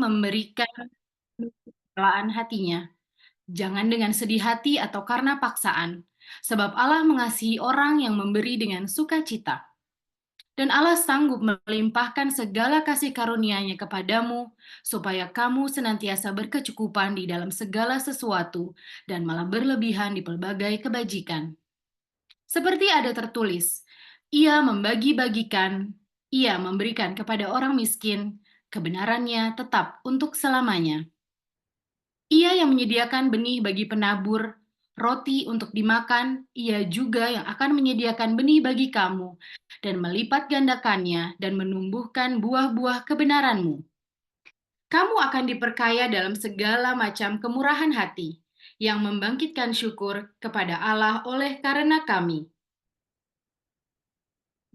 memberikan kerelaan hatinya, jangan dengan sedih hati atau karena paksaan, sebab Allah mengasihi orang yang memberi dengan sukacita. Dan Allah sanggup melimpahkan segala kasih karunia-Nya kepadamu, supaya kamu senantiasa berkecukupan di dalam segala sesuatu, dan malah berlebihan di pelbagai kebajikan. Seperti ada tertulis, Ia membagi-bagikan, Ia memberikan kepada orang miskin, kebenarannya tetap untuk selamanya. Ia yang menyediakan benih bagi penabur, roti untuk dimakan, Ia juga yang akan menyediakan benih bagi kamu, dan melipat gandakannya dan menumbuhkan buah-buah kebenaranmu. Kamu akan diperkaya dalam segala macam kemurahan hati, yang membangkitkan syukur kepada Allah oleh karena kami.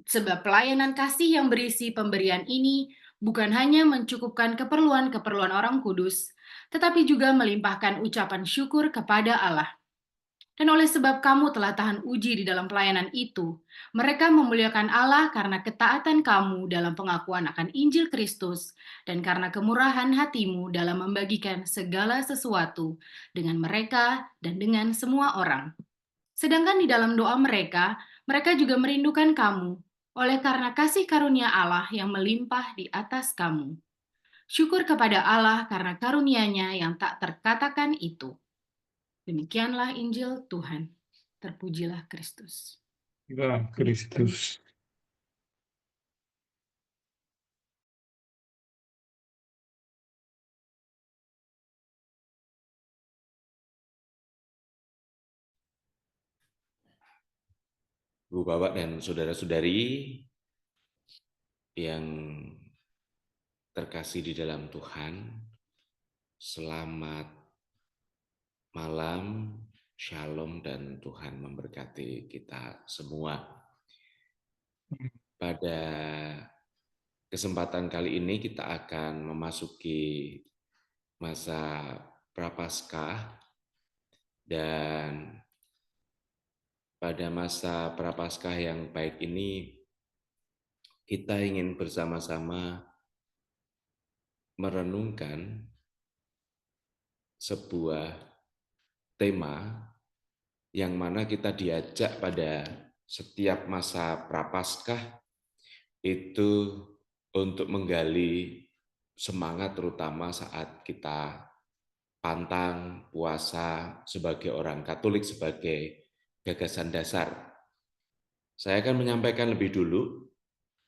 Sebab pelayanan kasih yang berisi pemberian ini bukan hanya mencukupkan keperluan-keperluan orang kudus, tetapi juga melimpahkan ucapan syukur kepada Allah. Dan oleh sebab kamu telah tahan uji di dalam pelayanan itu, mereka memuliakan Allah karena ketaatan kamu dalam pengakuan akan Injil Kristus dan karena kemurahan hatimu dalam membagikan segala sesuatu dengan mereka dan dengan semua orang. Sedangkan di dalam doa mereka, mereka juga merindukan kamu oleh karena kasih karunia Allah yang melimpah di atas kamu. Syukur kepada Allah karena karunia-Nya yang tak terkatakan itu. Demikianlah Injil Tuhan. Terpujilah Kristus. Ya, Kristus. Ibu, Bapak, dan saudara-saudari yang terkasih di dalam Tuhan, selamat malam, shalom, dan Tuhan memberkati kita semua. Pada kesempatan kali ini kita akan memasuki masa Prapaskah, dan pada masa Prapaskah yang baik ini kita ingin bersama-sama merenungkan sebuah tema yang mana kita diajak pada setiap masa Prapaskah itu untuk menggali semangat, terutama saat kita pantang puasa sebagai orang Katolik, sebagai gagasan dasar. Saya akan menyampaikan lebih dulu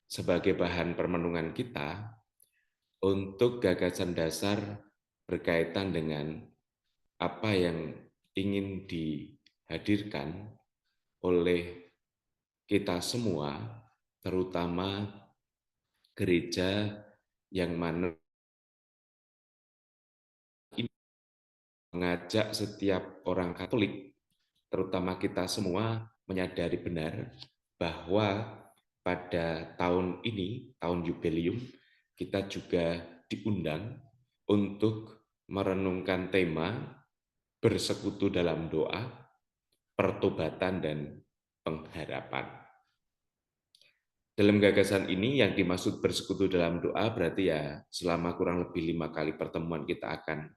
sebagai bahan permenungan kita untuk gagasan dasar berkaitan dengan apa yang ingin dihadirkan oleh kita semua, terutama gereja yang mana mengajak setiap orang Katolik, terutama kita semua, menyadari benar bahwa pada tahun ini, tahun jubileum, kita juga diundang untuk merenungkan tema bersekutu dalam doa, pertobatan, dan pengharapan. Dalam gagasan ini yang dimaksud bersekutu dalam doa berarti ya selama kurang lebih 5 kali pertemuan kita akan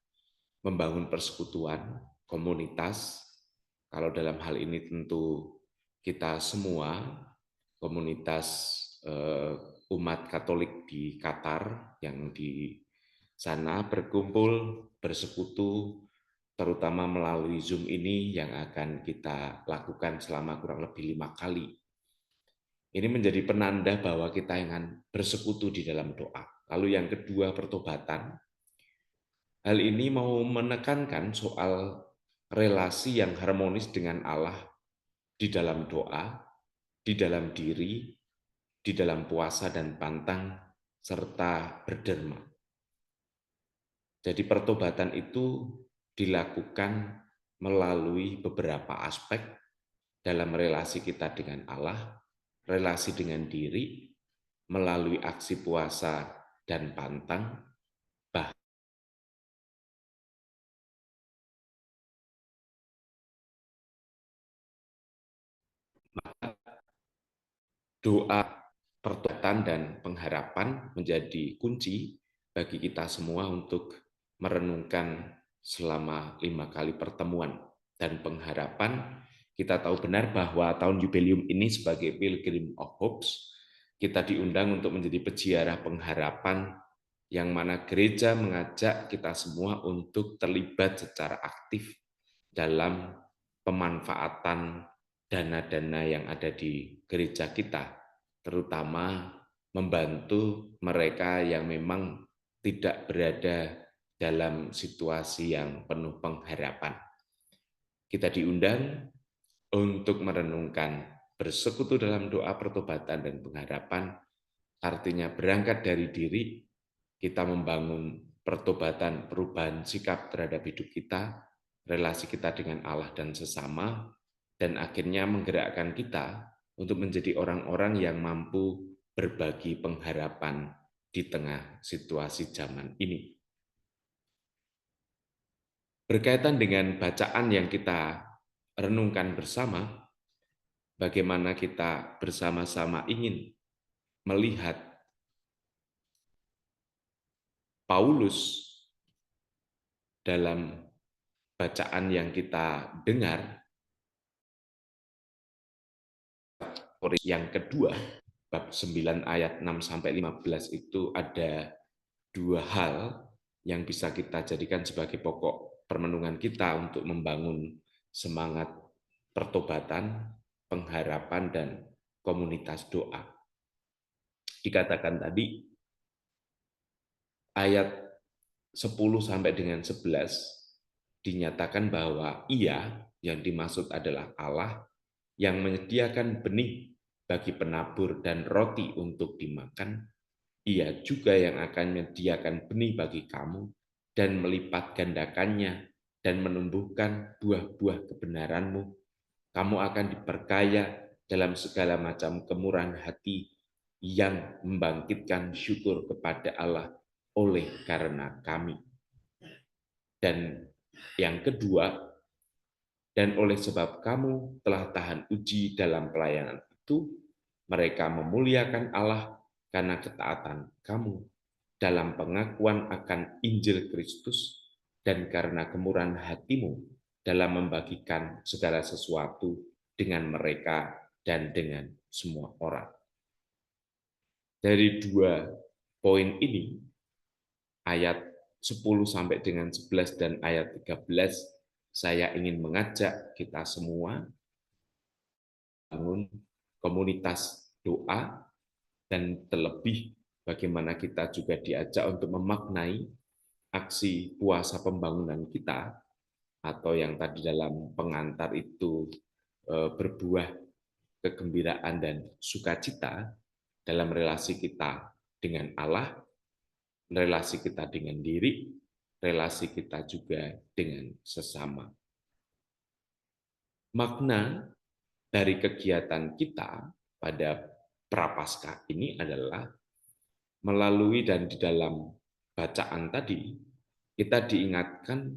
membangun persekutuan, komunitas. Kalau dalam hal ini tentu kita semua, komunitas umat Katolik di Qatar yang di sana berkumpul, bersekutu, terutama melalui Zoom ini yang akan kita lakukan selama kurang lebih 5 kali. Ini menjadi penanda bahwa kita ingin bersekutu di dalam doa. Lalu yang kedua, pertobatan. Hal ini mau menekankan soal relasi yang harmonis dengan Allah di dalam doa, di dalam diri, di dalam puasa dan pantang, serta berderma. Jadi pertobatan itu dilakukan melalui beberapa aspek dalam relasi kita dengan Allah, relasi dengan diri, melalui aksi puasa dan pantang, doa, pertobatan, dan pengharapan menjadi kunci bagi kita semua untuk merenungkan selama 5 kali pertemuan dan pengharapan. Kita tahu benar bahwa tahun jubileum ini sebagai Pilgrim of Hopes, kita diundang untuk menjadi peziarah pengharapan yang mana gereja mengajak kita semua untuk terlibat secara aktif dalam pemanfaatan dana-dana yang ada di gereja kita, terutama membantu mereka yang memang tidak berada dalam situasi yang penuh pengharapan. Kita diundang untuk merenungkan bersekutu dalam doa pertobatan dan pengharapan, artinya berangkat dari diri, kita membangun pertobatan, perubahan sikap terhadap hidup kita, relasi kita dengan Allah dan sesama, dan akhirnya menggerakkan kita untuk menjadi orang-orang yang mampu berbagi pengharapan di tengah situasi zaman ini. Berkaitan dengan bacaan yang kita renungkan bersama, bagaimana kita bersama-sama ingin melihat Paulus dalam bacaan yang kita dengar, yang kedua, bab 9 ayat 6-15 itu ada dua hal yang bisa kita jadikan sebagai pokok permenungan kita untuk membangun semangat pertobatan, pengharapan, dan komunitas doa. Dikatakan tadi, ayat 10 sampai dengan 11 dinyatakan bahwa Ia yang dimaksud adalah Allah yang menyediakan benih bagi penabur dan roti untuk dimakan. Ia juga yang akan menyediakan benih bagi kamu dan melipat gandakannya dan menumbuhkan buah-buah kebenaranmu. Kamu akan diperkaya dalam segala macam kemurahan hati yang membangkitkan syukur kepada Allah oleh karena kami. Dan yang kedua, dan oleh sebab kamu telah tahan uji dalam pelayanan itu, mereka memuliakan Allah karena ketaatan kamu dalam pengakuan akan Injil Kristus dan karena kemurahan hatimu dalam membagikan segala sesuatu dengan mereka dan dengan semua orang. Dari dua poin ini, ayat 10 sampai dengan 11 dan ayat 13, saya ingin mengajak kita semua bangun komunitas doa, dan terlebih bagaimana kita juga diajak untuk memaknai aksi puasa pembangunan kita, atau yang tadi dalam pengantar itu berbuah kegembiraan dan sukacita dalam relasi kita dengan Allah, relasi kita dengan diri, relasi kita juga dengan sesama. Makna dari kegiatan kita pada Prapaskah ini adalah melalui dan di dalam bacaan tadi, kita diingatkan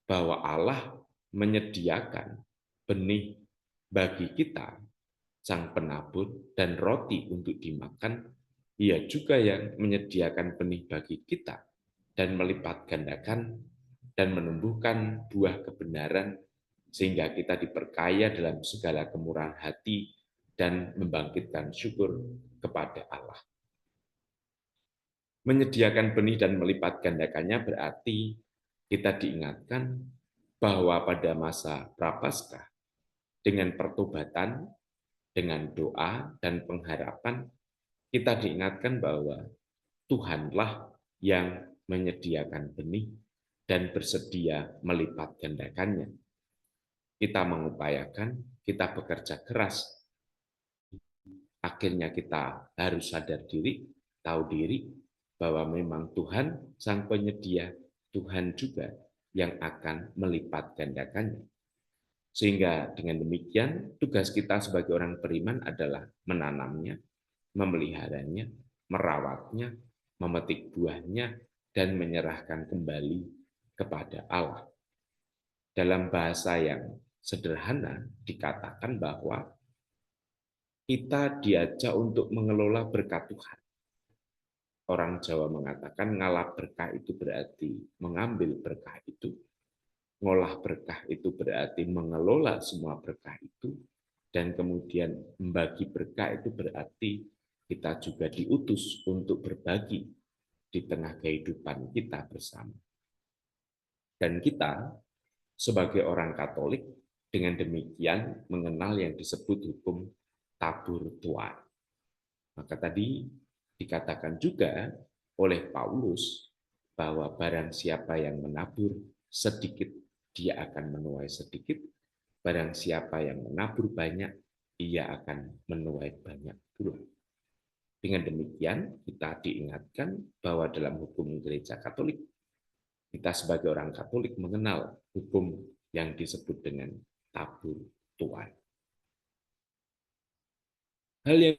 bahwa Allah menyediakan benih bagi kita, sang penabur, dan roti untuk dimakan. Ia juga yang menyediakan benih bagi kita dan melipat gandakan dan menumbuhkan buah kebenaran sehingga kita diperkaya dalam segala kemurahan hati dan membangkitkan syukur kepada Allah. Menyediakan benih dan melipat gandakannya berarti kita diingatkan bahwa pada masa Prapaskah, dengan pertobatan, dengan doa dan pengharapan, kita diingatkan bahwa Tuhanlah yang menyediakan benih dan bersedia melipat gandakannya. Kita mengupayakan, kita bekerja keras, akhirnya kita harus sadar diri, tahu diri, bahwa memang Tuhan sang penyedia, Tuhan juga yang akan melipat gandakannya. Sehingga dengan demikian, tugas kita sebagai orang beriman adalah menanamnya, memeliharanya, merawatnya, memetik buahnya, dan menyerahkan kembali kepada Allah. Dalam bahasa yang sederhana dikatakan bahwa kita diajak untuk mengelola berkat Tuhan. orang Jawa mengatakan ngalap berkah itu berarti mengambil berkah itu, ngolah berkah itu berarti mengelola semua berkah itu, dan kemudian membagi berkah itu berarti kita juga diutus untuk berbagi di tengah kehidupan kita bersama. Dan kita sebagai orang Katolik dengan demikian mengenal yang disebut hukum tabur tuai. Maka tadi dikatakan juga oleh Paulus bahwa barang siapa yang menabur sedikit, dia akan menuai sedikit. Barang siapa yang menabur banyak, ia akan menuai banyak pula. Dengan demikian, kita diingatkan bahwa dalam hukum gereja Katolik, kita sebagai orang Katolik mengenal hukum yang disebut dengan tabur tuai. Hal yang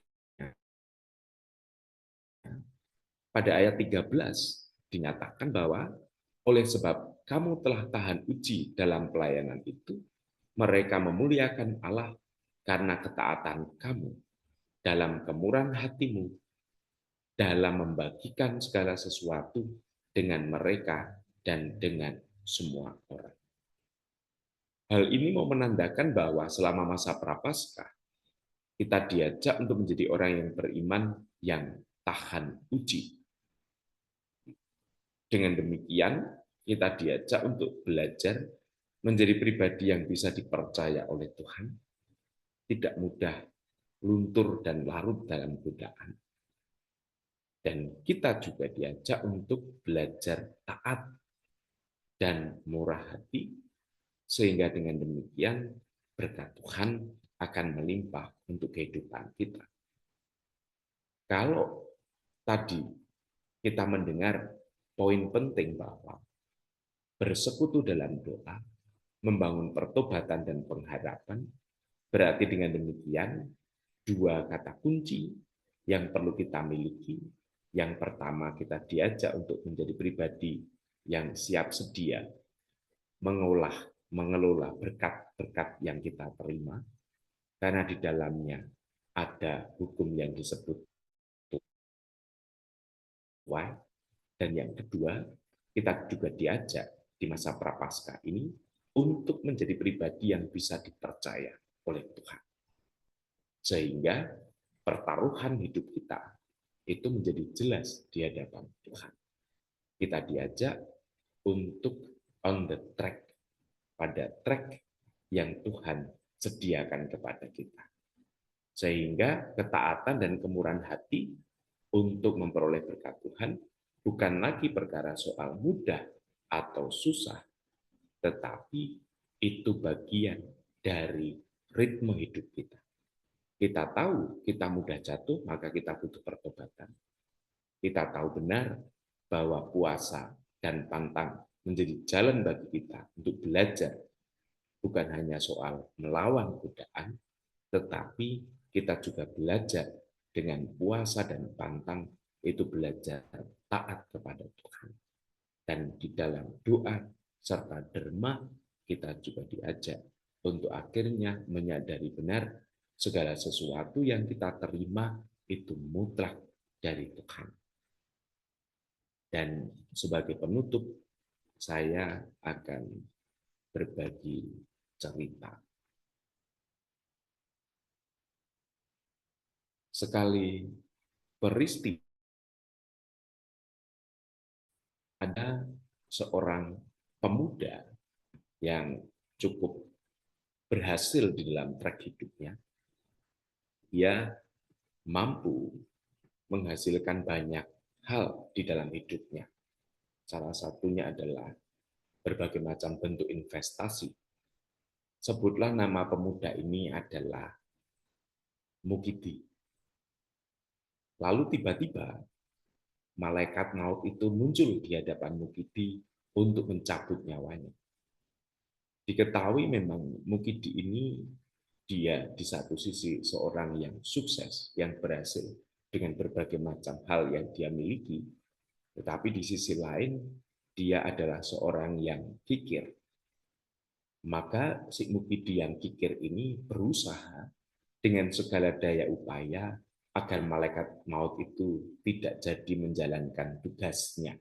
pada ayat 13 dinyatakan bahwa oleh sebab kamu telah tahan uji dalam pelayanan itu, mereka memuliakan Allah karena ketaatan kamu dalam kemurahan hatimu dalam membagikan segala sesuatu dengan mereka dan dengan semua orang. Hal ini mau menandakan bahwa selama masa Prapaskah kita diajak untuk menjadi orang yang beriman yang tahan uji. Dengan demikian, kita diajak untuk belajar menjadi pribadi yang bisa dipercaya oleh Tuhan, tidak mudah luntur dan larut dalam godaan. Dan kita juga diajak untuk belajar taat dan murah hati, sehingga dengan demikian berkat Tuhan akan melimpah untuk kehidupan kita. Kalau tadi kita mendengar poin penting bahwa bersekutu dalam doa, membangun pertobatan dan pengharapan, berarti dengan demikian dua kata kunci yang perlu kita miliki. Yang pertama, kita diajak untuk menjadi pribadi yang siap sedia mengelola berkat-berkat yang kita terima, karena di dalamnya ada hukum yang disebut tuai. Dan yang kedua, kita juga diajak di masa Prapaskah ini untuk menjadi pribadi yang bisa dipercaya oleh Tuhan. Sehingga pertaruhan hidup kita itu menjadi jelas di hadapan Tuhan. Kita diajak untuk on the track, pada track yang Tuhan sediakan kepada kita. Sehingga ketaatan dan kemurahan hati untuk memperoleh berkat Tuhan bukan lagi perkara soal mudah atau susah, tetapi itu bagian dari ritme hidup kita. Kita tahu kita mudah jatuh, maka kita butuh pertobatan. Kita tahu benar bahwa puasa dan pantang menjadi jalan bagi kita untuk belajar, bukan hanya soal melawan godaan, tetapi kita juga belajar dengan puasa dan pantang, itu belajar taat kepada Tuhan. Dan di dalam doa serta derma, kita juga diajak untuk akhirnya menyadari benar segala sesuatu yang kita terima itu mutlak dari Tuhan. Dan sebagai penutup, saya akan berbagi cerita. Sekali peristiwa, ada seorang pemuda yang cukup berhasil di dalam trek hidupnya. Dia mampu menghasilkan banyak hal di dalam hidupnya. Salah satunya adalah berbagai macam bentuk investasi. Sebutlah nama pemuda ini adalah Mukidi. Lalu tiba-tiba malaikat maut itu muncul di hadapan Mukidi untuk mencabut nyawanya. Diketahui memang Mukidi ini dia di satu sisi seorang yang sukses, yang berhasil dengan berbagai macam hal yang dia miliki, tetapi di sisi lain dia adalah seorang yang kikir. Maka si Mukidi yang kikir ini berusaha dengan segala daya upaya agar malaikat maut itu tidak jadi menjalankan tugasnya.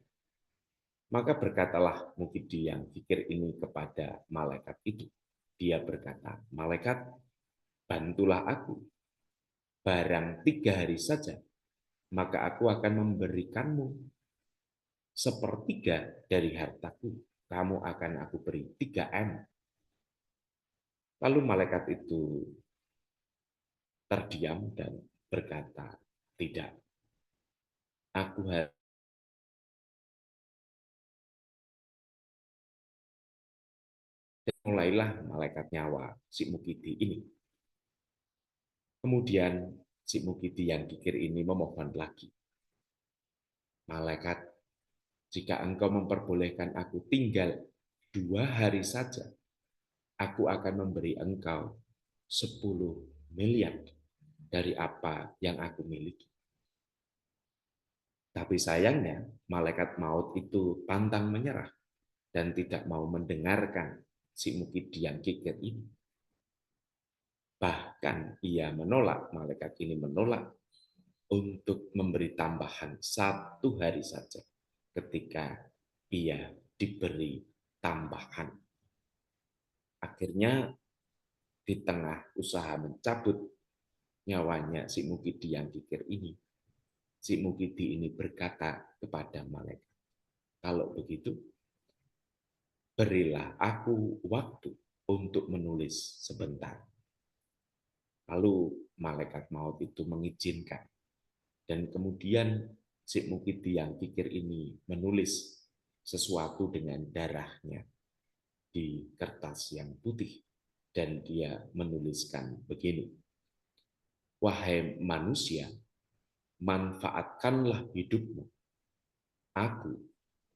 Maka berkatalah Mukidi yang kikir ini kepada malaikat itu. Dia berkata, malaikat, bantulah aku. Barang 3 hari saja, maka aku akan memberikanmu sepertiga dari hartaku. Kamu akan aku beri 3M. Lalu malaikat itu terdiam dan berkata, tidak, aku harus. Mulailah malaikat nyawa si Mukidi ini. Kemudian si Mukidi yang kikir ini memohon lagi. Malaikat, jika engkau memperbolehkan aku tinggal 2 hari saja, aku akan memberi engkau 10 miliar dari apa yang aku miliki. Tapi sayangnya, malaikat maut itu pantang menyerah dan tidak mau mendengarkan si Mukidi yang kikir ini. Bahkan ia menolak, malaikat ini menolak untuk memberi tambahan 1 hari saja ketika ia diberi tambahan. Akhirnya di tengah usaha mencabut nyawanya si Mukidi yang kikir ini, si Mukidi ini berkata kepada malaikat, kalau begitu, berilah aku waktu untuk menulis sebentar. Lalu malaikat maut itu mengizinkan. Dan kemudian si Mukidi yang kikir ini menulis sesuatu dengan darahnya di kertas yang putih. Dan dia menuliskan begini, wahai manusia, manfaatkanlah hidupmu. Aku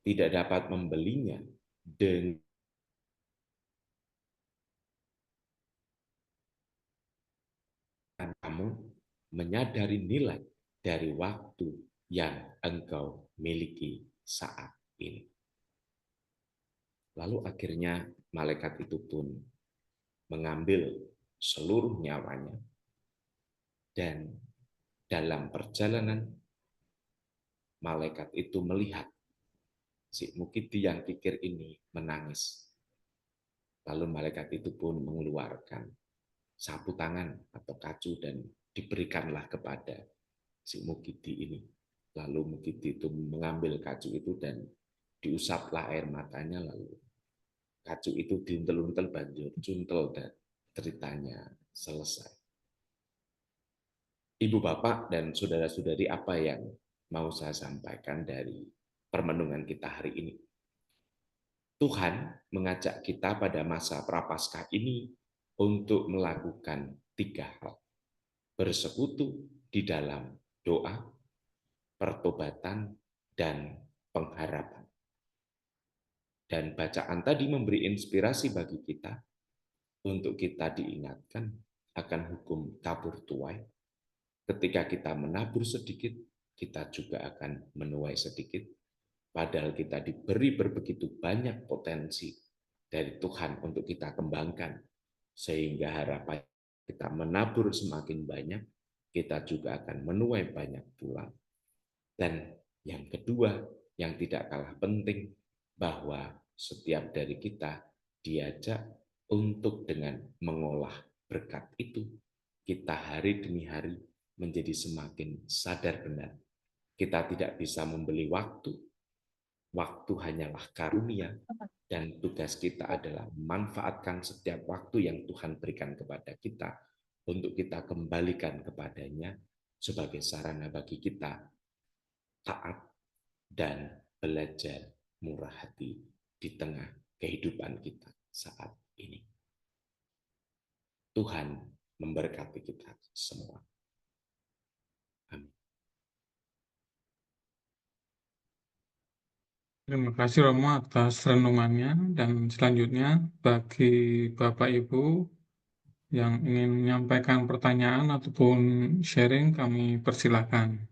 tidak dapat membelinya dengan kamu menyadari nilai dari waktu yang engkau miliki saat ini. Lalu akhirnya malaikat itu pun mengambil seluruh nyawanya dan dalam perjalanan malaikat itu melihat si Mukidi yang kikir ini menangis. Lalu malaikat itu pun mengeluarkan sapu tangan atau kacu dan diberikanlah kepada si Mukidi ini. Lalu Mukidi itu mengambil kacu itu dan diusaplah air matanya, lalu kacu itu diuntel-untel banjur cuntel dan ceritanya selesai. Ibu bapak dan saudara-saudari, apa yang mau saya sampaikan dari permenungan kita hari ini? Tuhan mengajak kita pada masa Prapaskah ini untuk melakukan 3 hal. Bersekutu di dalam doa, pertobatan, dan pengharapan. Dan bacaan tadi memberi inspirasi bagi kita untuk kita diingatkan akan hukum tabur tuai. Ketika kita menabur sedikit, kita juga akan menuai sedikit. Padahal kita diberi begitu banyak potensi dari Tuhan untuk kita kembangkan. Sehingga harapan kita menabur semakin banyak, kita juga akan menuai banyak pula. Dan yang kedua, yang tidak kalah penting, bahwa setiap dari kita diajak untuk dengan mengolah berkat itu, kita hari demi hari menjadi semakin sadar benar. Kita tidak bisa membeli waktu. Waktu hanyalah karunia, dan tugas kita adalah memanfaatkan setiap waktu yang Tuhan berikan kepada kita untuk kita kembalikan kepadanya sebagai sarana bagi kita taat dan belajar murah hati di tengah kehidupan kita saat ini. Tuhan memberkati kita semua. Amin. Terima kasih Romo atas renungannya, dan selanjutnya bagi Bapak Ibu yang ingin menyampaikan pertanyaan ataupun sharing, kami persilahkan.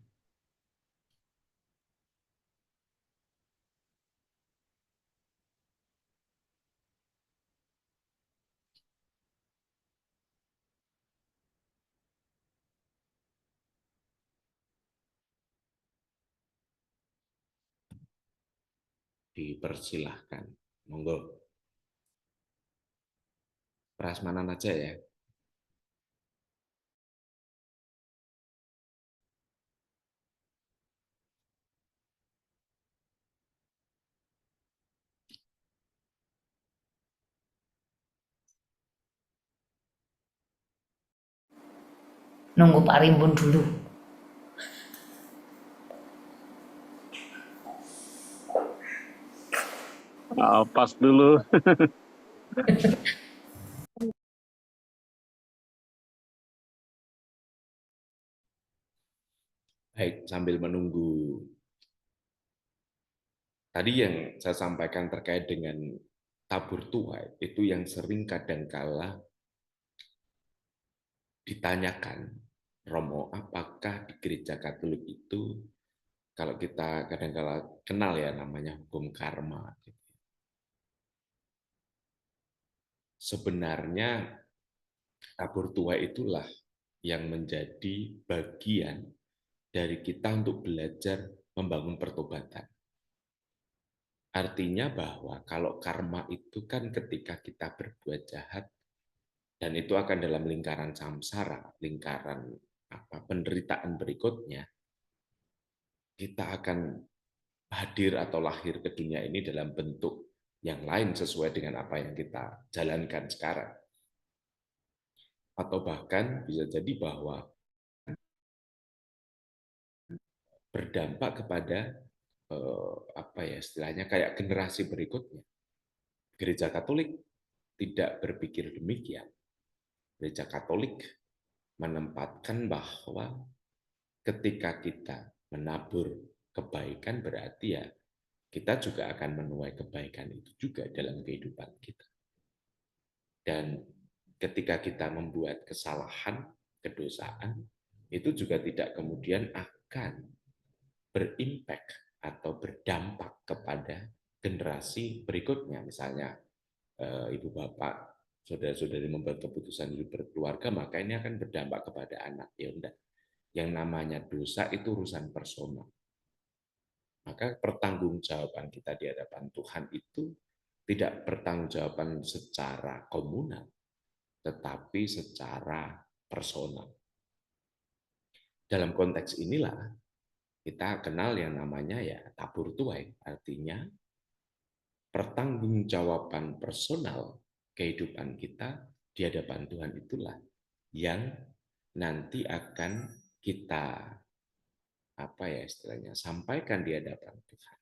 dipersilahkan. Monggo. Prasmanan aja ya. Nunggu Pak Rimbun dulu. Pas dulu. Baik, sambil menunggu. Tadi yang saya sampaikan terkait dengan tabur tuai, itu yang sering kadangkala ditanyakan, Romo, apakah di gereja Katolik itu, kalau kita kadangkala kenal ya namanya hukum karma. Sebenarnya tabur tuai itulah yang menjadi bagian dari kita untuk belajar membangun pertobatan. Artinya bahwa kalau karma itu kan ketika kita berbuat jahat, dan itu akan dalam lingkaran samsara, lingkaran penderitaan berikutnya, kita akan hadir atau lahir ke dunia ini dalam bentuk yang lain sesuai dengan apa yang kita jalankan sekarang. Atau bahkan bisa jadi bahwa berdampak kepada apa ya istilahnya kayak generasi berikutnya. Gereja Katolik tidak berpikir demikian. Gereja Katolik menempatkan bahwa ketika kita menabur kebaikan berarti ya kita juga akan menuai kebaikan itu juga dalam kehidupan kita. Dan ketika kita membuat kesalahan, kedosaan, itu juga tidak kemudian akan berimpact atau berdampak kepada generasi berikutnya. Misalnya ibu bapak, saudara-saudari membuat keputusan hidup berkeluarga, maka ini akan berdampak kepada anak. Ya enggak. Yang namanya dosa itu urusan personal. Maka pertanggungjawaban kita di hadapan Tuhan itu tidak pertanggungjawaban secara komunal, tetapi secara personal. Dalam konteks inilah kita kenal yang namanya ya tabur tuai, artinya pertanggungjawaban personal kehidupan kita di hadapan Tuhan itulah yang nanti akan kita sampaikan di hadapan Tuhan.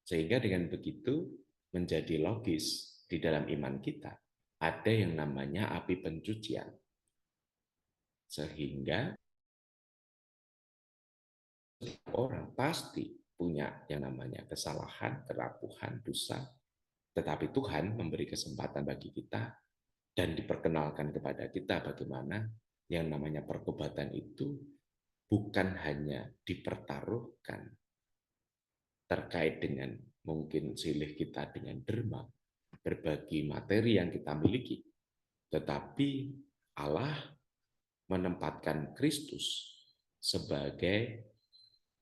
Sehingga dengan begitu menjadi logis di dalam iman kita ada yang namanya api pencucian. Sehingga orang pasti punya yang namanya kesalahan, kerapuhan, dosa, tetapi Tuhan memberi kesempatan bagi kita dan diperkenalkan kepada kita bagaimana yang namanya pertobatan itu bukan hanya dipertaruhkan terkait dengan mungkin silih kita dengan derma, berbagi materi yang kita miliki, tetapi Allah menempatkan Kristus sebagai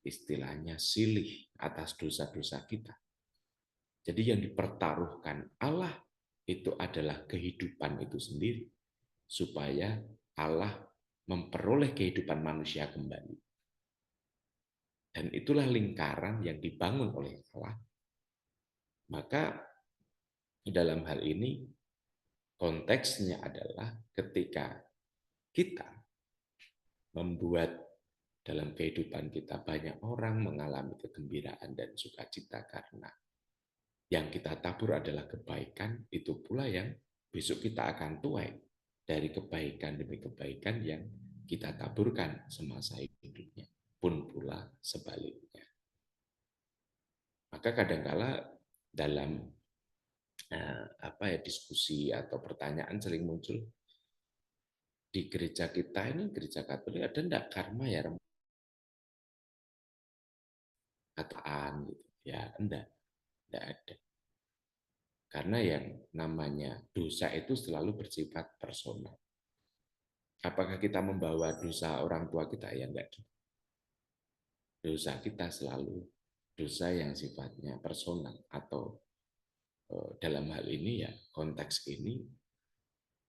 istilahnya silih atas dosa-dosa kita. Jadi yang dipertaruhkan Allah itu adalah kehidupan itu sendiri, supaya Allah memperoleh kehidupan manusia kembali. Dan itulah lingkaran yang dibangun oleh Allah. Maka dalam hal ini konteksnya adalah ketika kita membuat dalam kehidupan kita banyak orang mengalami kegembiraan dan sukacita karena yang kita tabur adalah kebaikan, itu pula yang besok kita akan tuai dari kebaikan demi kebaikan yang kita taburkan semasa hidupnya, pun pula sebaliknya. Maka kadangkala dalam diskusi atau pertanyaan sering muncul di gereja kita ini, gereja Katolik, ada enggak karma ya? Kataan gitu. Ya, enggak ada. Karena yang namanya dosa itu selalu bersifat personal. Apakah kita membawa dosa orang tua kita? Ya enggak. Dosa kita selalu dosa yang sifatnya personal atau dalam hal ini ya konteks ini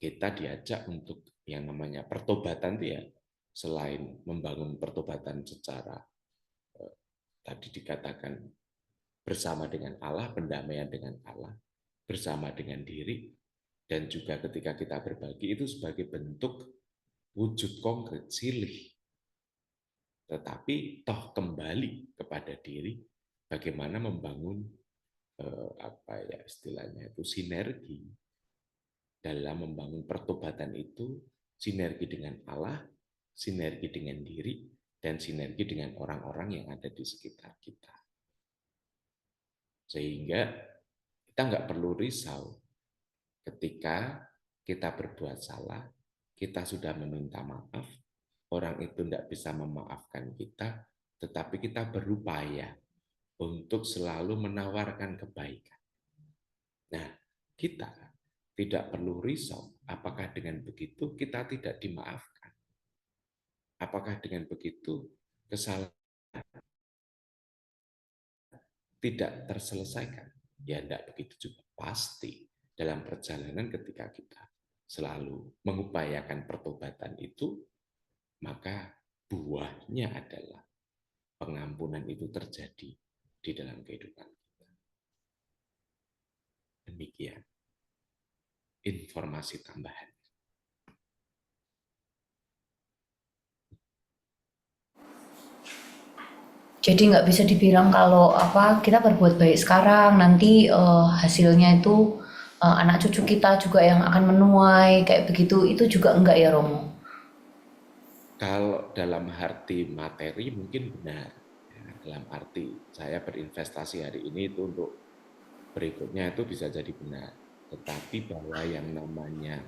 kita diajak untuk yang namanya pertobatan itu ya selain membangun pertobatan secara tadi dikatakan bersama dengan Allah, pendamaian dengan Allah, bersama dengan diri, dan juga ketika kita berbagi itu sebagai bentuk wujud konkret silih. Tetapi toh kembali kepada diri, bagaimana membangun apa ya istilahnya itu sinergi dalam membangun pertobatan itu, sinergi dengan Allah, sinergi dengan diri, dan sinergi dengan orang-orang yang ada di sekitar kita. Sehingga kita nggak perlu risau ketika kita berbuat salah, kita sudah meminta maaf, orang itu tidak bisa memaafkan kita, tetapi kita berupaya untuk selalu menawarkan kebaikan. Nah, kita tidak perlu risau apakah dengan begitu kita tidak dimaafkan. Apakah dengan begitu kesalahan tidak terselesaikan? Ya, tidak begitu juga. Pasti dalam perjalanan ketika kita selalu mengupayakan pertobatan itu, maka buahnya adalah pengampunan itu terjadi di dalam kehidupan kita. Demikian informasi tambahan. Jadi nggak bisa dibilang kalau kita berbuat baik sekarang nanti hasilnya itu anak cucu kita juga yang akan menuai kayak begitu, itu juga enggak ya Romo? Kalau dalam arti materi mungkin benar. Ya, dalam arti saya berinvestasi hari ini itu untuk berikutnya itu bisa jadi benar. Tetapi bahwa yang namanya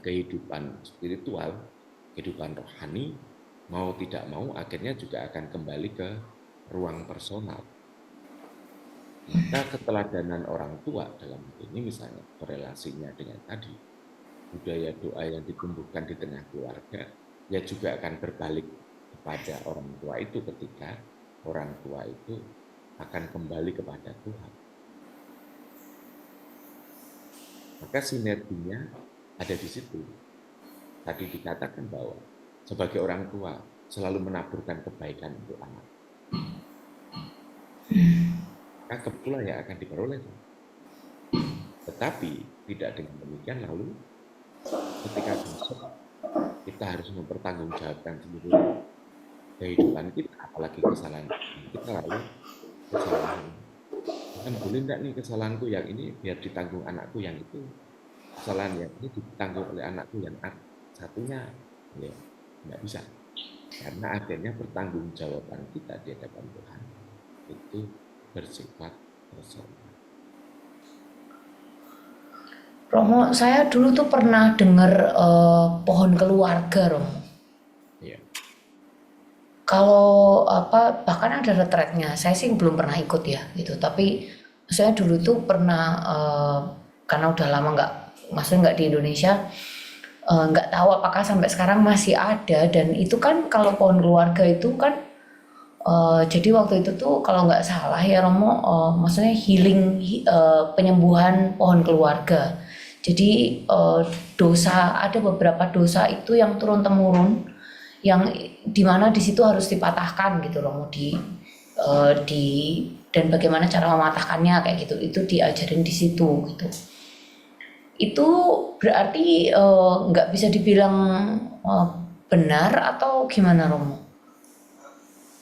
kehidupan spiritual, kehidupan rohani, mau tidak mau akhirnya juga akan kembali ke ruang personal. Maka keteladanan orang tua dalam ini misalnya korelasinya dengan tadi, budaya doa yang ditumbuhkan di tengah keluarga, ya juga akan berbalik kepada orang tua itu ketika orang tua itu akan kembali kepada Tuhan. Maka sinerginya ada di situ. Tadi dikatakan bahwa sebagai orang tua selalu menaburkan kebaikan untuk anak. Maka pula yang akan diperoleh. Tetapi tidak dengan demikian lalu ketika besok kita harus mempertanggungjawabkan seluruh kehidupan kita, apalagi kesalahan kita lalu kesalahan. Kan boleh enggak nih kesalahanku yang ini biar ditanggung anakku yang itu, kesalahan yang ini ditanggung oleh anakku yang satunya, ya enggak bisa. Karena akhirnya pertanggungjawaban kita di hadapan Tuhan itu bersifat personal. Romo, saya dulu tuh pernah dengar pohon keluarga, Romo. Ya. Kalau bahkan ada retretnya. Saya sih belum pernah ikut ya gitu. Tapi saya dulu tuh pernah karena udah lama maksudnya nggak di Indonesia, nggak tahu apakah sampai sekarang masih ada. Dan itu kan kalau pohon keluarga itu kan jadi waktu itu tuh kalau nggak salah ya Romo, maksudnya healing penyembuhan pohon keluarga. Jadi ada beberapa dosa itu yang turun temurun, yang dimana di situ harus dipatahkan gitu Romo, dan bagaimana cara mematahkannya kayak gitu, itu diajarin di situ gitu. Itu berarti nggak bisa dibilang benar atau gimana Romo?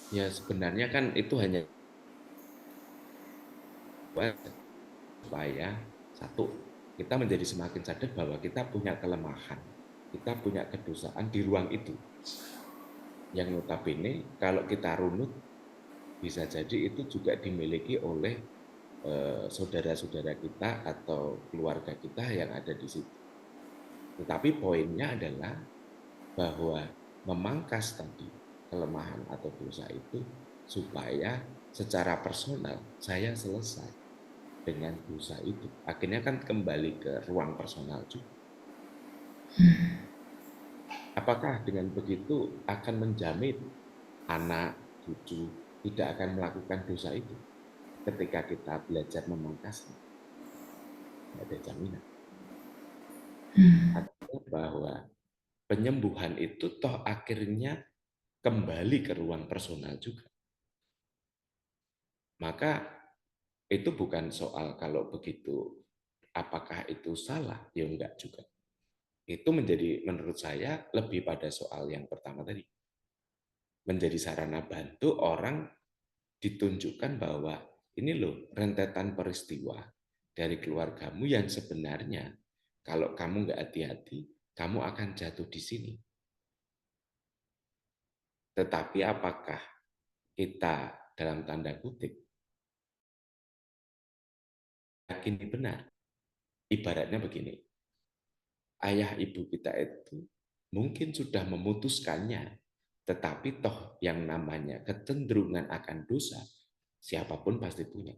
Ya sebenarnya kan itu hanya supaya satu, kita menjadi semakin sadar bahwa kita punya kelemahan, kita punya kedosaan di ruang itu. Yang notabene kalau kita runut bisa jadi itu juga dimiliki oleh saudara-saudara kita atau keluarga kita yang ada di situ. Tetapi poinnya adalah bahwa memangkas tadi kelemahan atau dosa itu supaya secara personal saya selesai dengan dosa itu. Akhirnya kan kembali ke ruang personal juga. Apakah dengan begitu akan menjamin anak, cucu, tidak akan melakukan dosa itu ketika kita belajar memangkasnya. Tidak ada jaminan. Artinya bahwa penyembuhan itu toh akhirnya kembali ke ruang personal juga. Maka itu bukan soal kalau begitu apakah itu salah, ya enggak juga. Itu menjadi menurut saya lebih pada soal yang pertama tadi. Menjadi sarana bantu orang ditunjukkan bahwa ini loh rentetan peristiwa dari keluargamu yang sebenarnya kalau kamu nggak hati-hati, kamu akan jatuh di sini. Tetapi apakah kita dalam tanda kutip yakin benar? Ibaratnya begini, ayah ibu kita itu mungkin sudah memutuskannya, tetapi toh yang namanya kecenderungan akan dosa, siapapun pasti punya.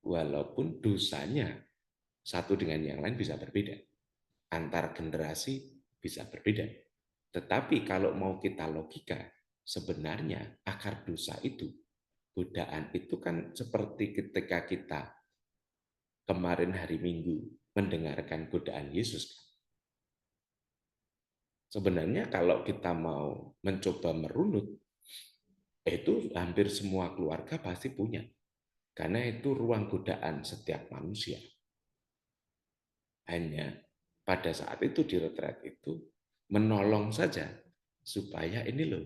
Walaupun dosanya satu dengan yang lain bisa berbeda, antar generasi bisa berbeda. Tetapi kalau mau kita logika, sebenarnya akar dosa itu, godaan itu kan seperti ketika kita kemarin hari Minggu mendengarkan godaan Yesus. Sebenarnya kalau kita mau mencoba merunut, itu hampir semua keluarga pasti punya. Karena itu ruang godaan setiap manusia. Hanya pada saat itu di retret itu menolong saja supaya ini loh,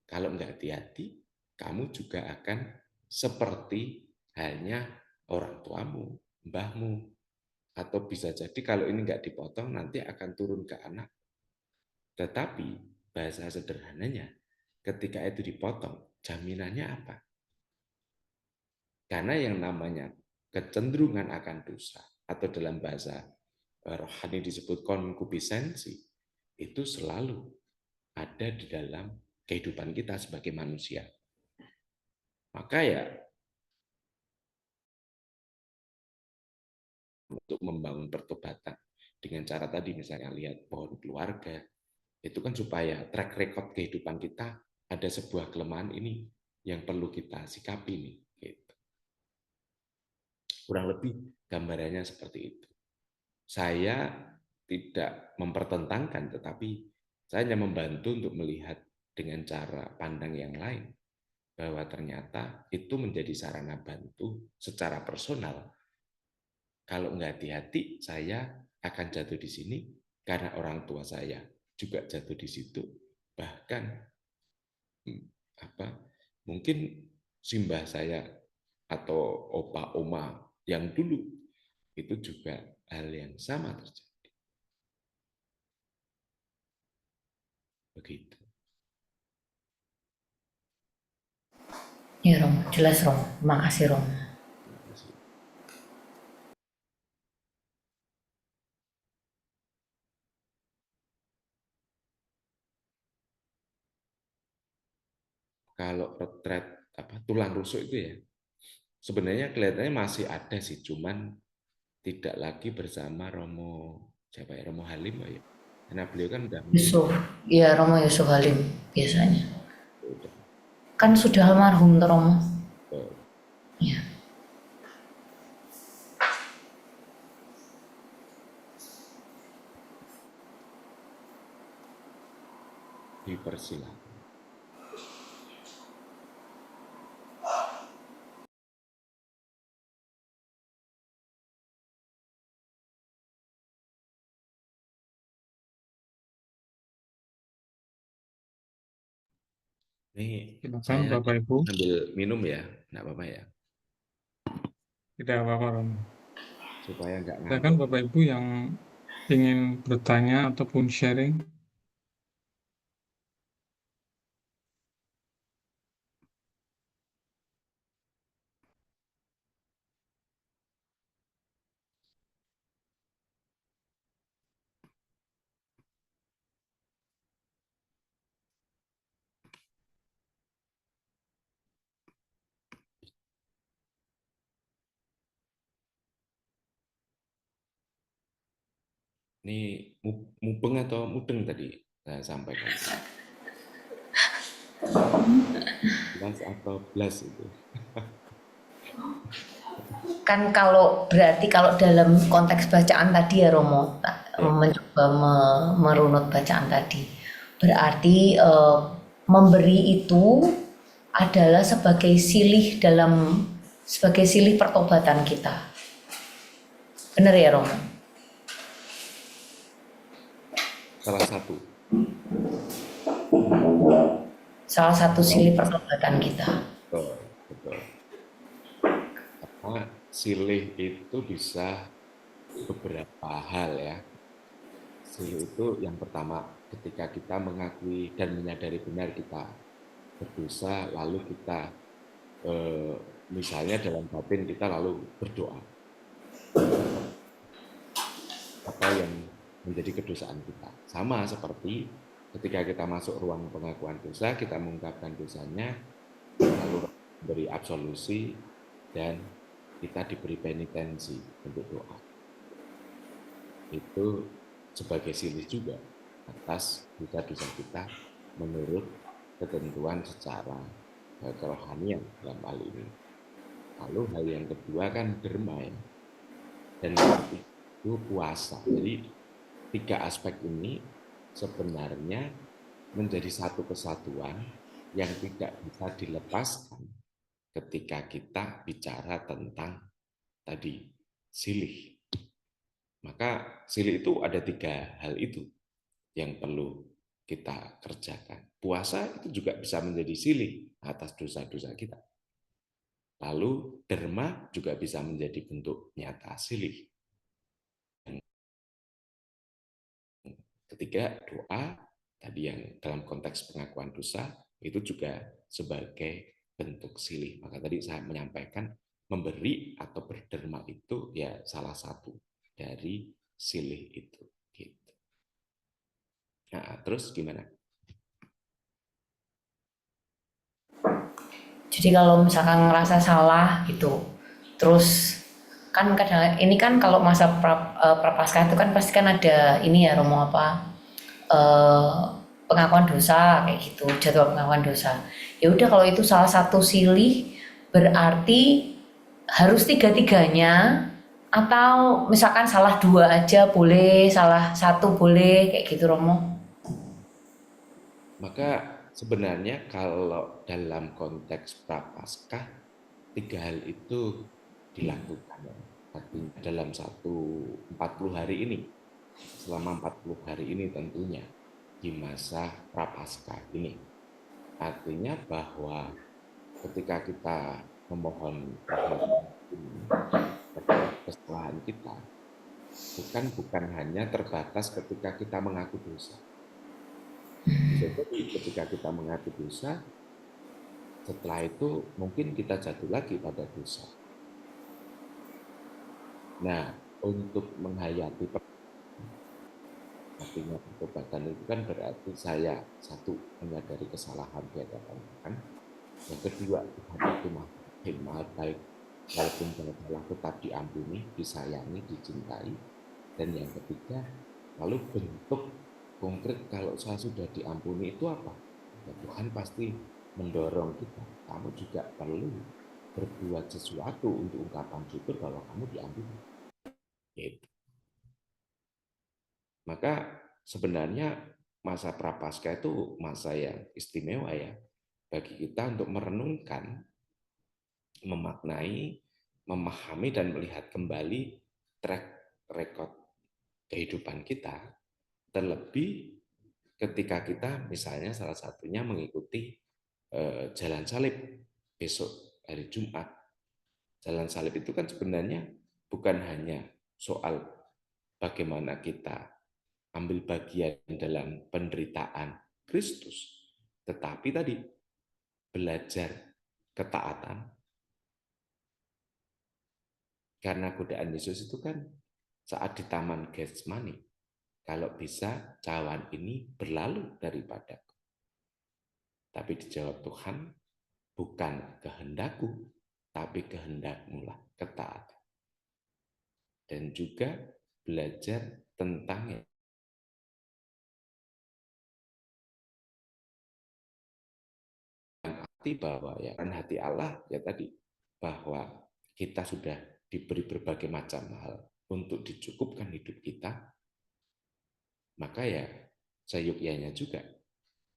kalau nggak hati-hati, kamu juga akan seperti halnya orang tuamu, mbahmu, atau bisa jadi kalau ini nggak dipotong nanti akan turun ke anak. Tetapi bahasa sederhananya, ketika itu dipotong, jaminannya apa? Karena yang namanya kecenderungan akan dosa, atau dalam bahasa rohani disebut konkupiscensi, itu selalu ada di dalam kehidupan kita sebagai manusia. Maka ya, untuk membangun pertobatan dengan cara tadi misalnya lihat pohon keluarga, itu kan supaya track record kehidupan kita ada sebuah kelemahan ini yang perlu kita sikapi nih. Gitu. Kurang lebih gambarannya seperti itu. Saya tidak mempertentangkan, tetapi saya hanya membantu untuk melihat dengan cara pandang yang lain, bahwa ternyata itu menjadi sarana bantu secara personal. Kalau nggak hati-hati, saya akan jatuh di sini karena orang tua saya juga jatuh di situ. Bahkan mungkin simbah saya atau opa oma yang dulu itu juga hal yang sama terjadi. Begitu. Ya Rom, jelas Rom. Makasih Rom. Terima kasih. Kalau retret tulang rusuk itu ya, sebenarnya kelihatannya masih ada sih, cuman tidak lagi bersama Romo siapa ya, Romo Halim ya. Karena beliau kan Yusuf, ya Romo Yusuf Halim biasanya. udah Kan sudah almarhum tuh Romo. Ya. dipersilakan. Ini Silakan saya Bapak Ibu. sambil minum ya, enggak apa-apa ya, Tidak apa-apa, Romo. supaya enggak Silakan ngantuk. Bapak Ibu yang ingin bertanya ataupun sharing. Ini mupeng atau mudeng tadi saya sampaikan. belas atau belas itu. Kan kalau berarti kalau dalam konteks bacaan tadi ya Romo, Ya. mencoba merunut bacaan tadi, berarti memberi itu adalah sebagai silih pertobatan kita. Benar ya Romo? Salah satu. Salah satu silih pertobatan kita. Betul, betul. Karena silih itu bisa beberapa hal ya. Silih itu yang pertama ketika kita mengakui dan menyadari benar kita berdosa, lalu kita misalnya dalam batin kita lalu berdoa apa yang menjadi kedosaan kita. Sama seperti ketika kita masuk ruang pengakuan dosa, kita mengungkapkan dosanya, lalu beri absolusi, dan kita diberi penitensi untuk doa. Itu sebagai silih juga atas dosa-dosa kita menurut ketentuan secara kerohanian dalam hal ini. Lalu hal yang kedua kan derma ya. Dan itu puasa. Jadi 3 aspek ini sebenarnya menjadi satu kesatuan yang tidak bisa dilepaskan ketika kita bicara tentang tadi silih. Maka silih itu ada 3 hal itu yang perlu kita kerjakan. Puasa itu juga bisa menjadi silih atas dosa-dosa kita. Lalu derma juga bisa menjadi bentuk nyata silih. Ketiga, doa tadi yang dalam konteks pengakuan dosa itu juga sebagai bentuk silih. Maka tadi saya menyampaikan memberi atau berderma itu ya salah satu dari silih itu. Gitu. Nah, terus gimana? Jadi kalau misalkan ngerasa salah gitu, terus kan kadang ini kan kalau masa prapaskah itu kan pasti kan ada ini ya Romo apa pengakuan dosa kayak gitu, jadwal pengakuan dosa. Ya udah kalau itu salah satu silih berarti harus 3-tiganya atau misalkan salah 2 aja boleh, salah 1 boleh kayak gitu Romo. Maka sebenarnya kalau dalam konteks prapaskah 3 hal itu dilakukan. Artinya dalam 40 hari ini, selama 40 hari ini tentunya di masa prapaskah ini. Artinya bahwa ketika kita memohon kesalahan kita, bukan hanya terbatas ketika kita mengaku dosa. Bisa jadi ketika kita mengaku dosa, setelah itu mungkin kita jatuh lagi pada dosa. Nah, untuk menghayati artinya pertobatan itu kan berarti saya satu menyadari kesalahan di hadapan Tuhan, yang kedua Tuhan itu maha baik walaupun salah tetap diampuni, disayangi, dicintai, dan yang ketiga lalu bentuk konkret kalau saya sudah diampuni itu apa? Ya, Tuhan pasti mendorong kita, kamu juga perlu berbuat sesuatu untuk ungkapan syukur bahwa kamu diampuni. Gitu. Maka sebenarnya masa prapaskah itu masa yang istimewa ya bagi kita untuk merenungkan, memaknai, memahami dan melihat kembali track record kehidupan kita, terlebih ketika kita misalnya salah satunya mengikuti jalan salib besok hari Jumat. Jalan salib itu kan sebenarnya bukan hanya soal bagaimana kita ambil bagian dalam penderitaan Kristus, tetapi tadi belajar ketaatan. Karena godaan Yesus itu kan saat di Taman Getsemani, kalau bisa cawan ini berlalu daripadaku. Tapi dijawab Tuhan, bukan kehendakku, tapi kehendak-Mu lah, ketaatan. Dan juga belajar tentang bahwa ya kan hati Allah ya tadi, bahwa kita sudah diberi berbagai macam hal untuk dicukupkan hidup kita, maka ya seyukyanya juga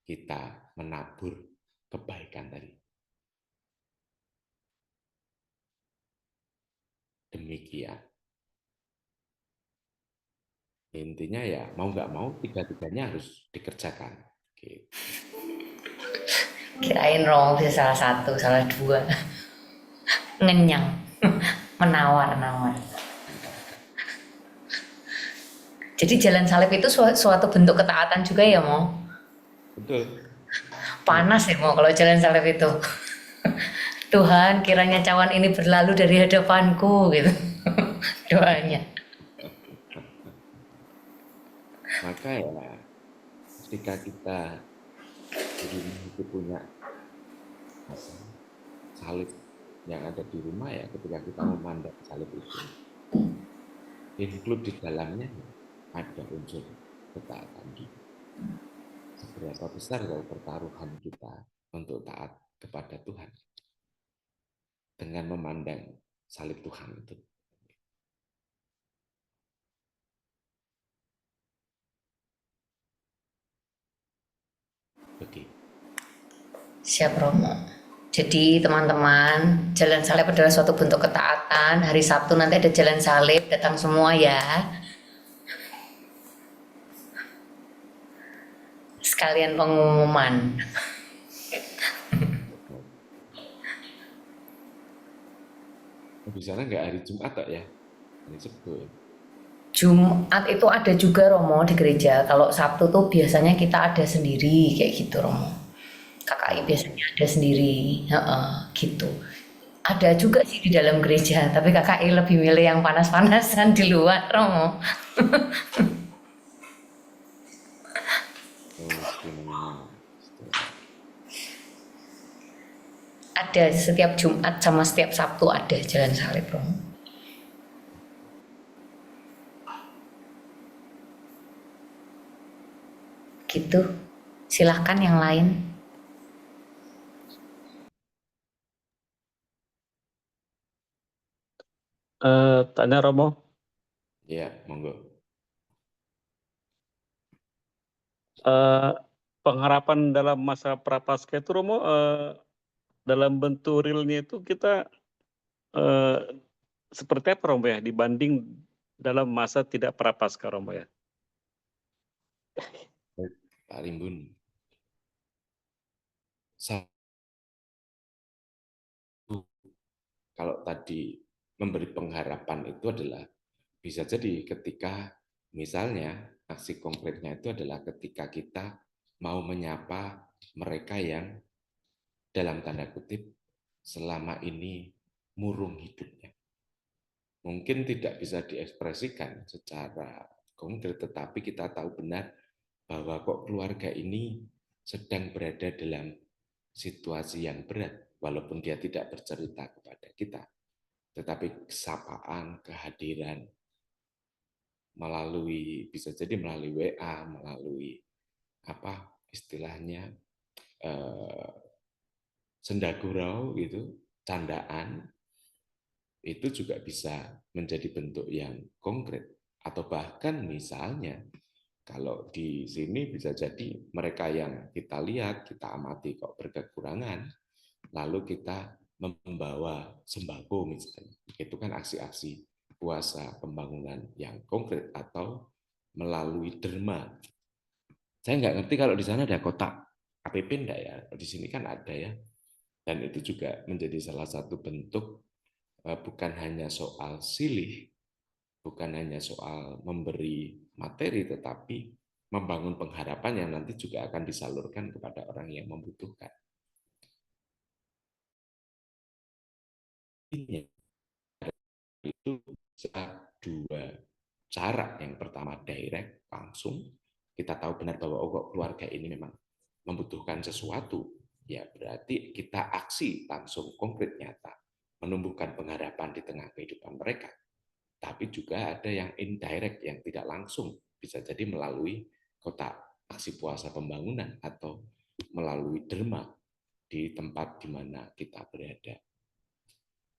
kita menabur kebaikan tadi. Demikian. Intinya ya mau nggak mau tiga-tiganya harus dikerjakan. Gitu. Kirain Romo bisa salah satu, salah dua. Ngenyang, menawar-nawar. Jadi jalan salib itu suatu bentuk ketaatan juga ya, Mo? Betul. Panas ya, Mo, kalau jalan salib itu. Tuhan, kiranya cawan ini berlalu dari hadapanku, gitu. Doanya. Maka ya ketika kita di rumah itu punya salib yang ada di rumah, ya ketika kita memandang salib itu, include di dalamnya ada unsur ketaatan kita. Seberapa besar kalau pertaruhan kita untuk taat kepada Tuhan dengan memandang salib Tuhan itu. Begitu. Siap, Romo. Jadi teman-teman, jalan salib adalah suatu bentuk ketaatan. Hari Sabtu nanti ada jalan salib, datang semua ya. Sekalian pengumuman. Di sana nggak hari Jumat tak ya? Hari Sabtu ya? Jumat itu ada juga, Romo, di gereja. Kalau Sabtu tuh biasanya kita ada sendiri kayak gitu, Romo. KKI biasanya ada sendiri, gitu. Ada juga sih di dalam gereja, tapi KKI lebih milih yang panas-panasan di luar, Romo. Ada setiap Jumat sama setiap Sabtu ada jalan salib, Romo. Gitu. Silahkan yang lain. Tanya Romo, Iya, monggo. pengharapan dalam masa prapaskah itu Romo, dalam bentuk realnya itu kita seperti apa Romo ya dibanding dalam masa tidak prapaskah Romo ya? Pak Rimbun. Kalau tadi memberi pengharapan itu adalah bisa jadi ketika misalnya aksi konkretnya itu adalah ketika kita mau menyapa mereka yang dalam tanda kutip selama ini murung hidupnya. Mungkin tidak bisa diekspresikan secara konkret, tetapi kita tahu benar bahwa kok keluarga ini sedang berada dalam situasi yang berat, walaupun dia tidak bercerita kepada kita. Tetapi kesapaan, kehadiran, melalui bisa jadi melalui WA, melalui apa istilahnya sendagurau gitu, candaan, itu juga bisa menjadi bentuk yang konkret. Atau bahkan misalnya kalau di sini bisa jadi mereka yang kita lihat, kita amati kok berkekurangan, lalu kita membawa sembako misalnya. Itu kan aksi-aksi puasa pembangunan yang konkret atau melalui derma. Saya nggak ngerti kalau di sana ada kotak APP enggak ya? Di sini kan ada ya. Dan itu juga menjadi salah satu bentuk bukan hanya soal silih, bukan hanya soal memberi materi, tetapi membangun pengharapan yang nanti juga akan disalurkan kepada orang yang membutuhkan. Itu dua cara. Yang pertama direct, langsung. Kita tahu benar bahwa kok keluarga ini memang membutuhkan sesuatu, ya berarti kita aksi langsung konkret nyata, menumbuhkan pengharapan di tengah kehidupan mereka. Tapi juga ada yang indirect, yang tidak langsung, bisa jadi melalui kotak aksi puasa pembangunan atau melalui derma. di tempat di mana kita berada.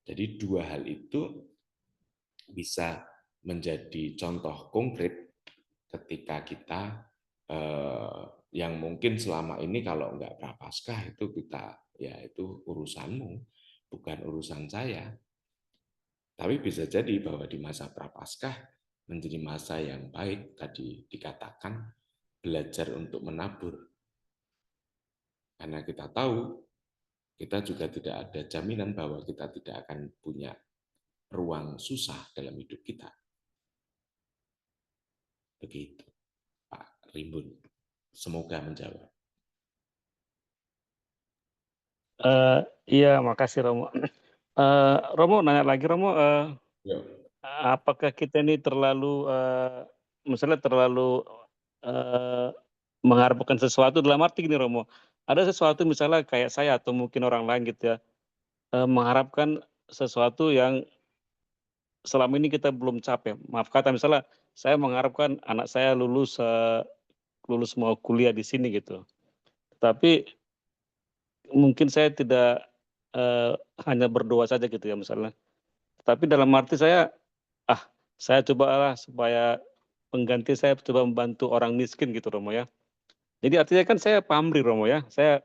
Jadi dua hal itu bisa menjadi contoh konkret ketika kita yang mungkin selama ini kalau nggak Prapaskah itu kita ya itu urusanmu, bukan urusan saya. Tapi bisa jadi bahwa di masa Prapaskah menjadi masa yang baik, tadi dikatakan belajar untuk menabur. Karena kita tahu kita juga tidak ada jaminan bahwa kita tidak akan punya ruang susah dalam hidup kita. Begitu, Pak Rimbun. Semoga menjawab. Iya, makasih Romo. Romo nanya lagi Romo, Yuk. apakah kita ini misalnya terlalu mengharapkan sesuatu dalam arti gini Romo, ada sesuatu misalnya kayak saya atau mungkin orang lain gitu ya, mengharapkan sesuatu yang selama ini kita belum capai. Maaf kata misalnya saya mengharapkan anak saya lulus mau kuliah di sini gitu. Tapi mungkin saya tidak hanya berdoa saja gitu ya misalnya. Tapi dalam arti saya cobalah supaya pengganti saya coba membantu orang miskin gitu Romo ya. Jadi artinya kan saya pamrih Romo ya. Saya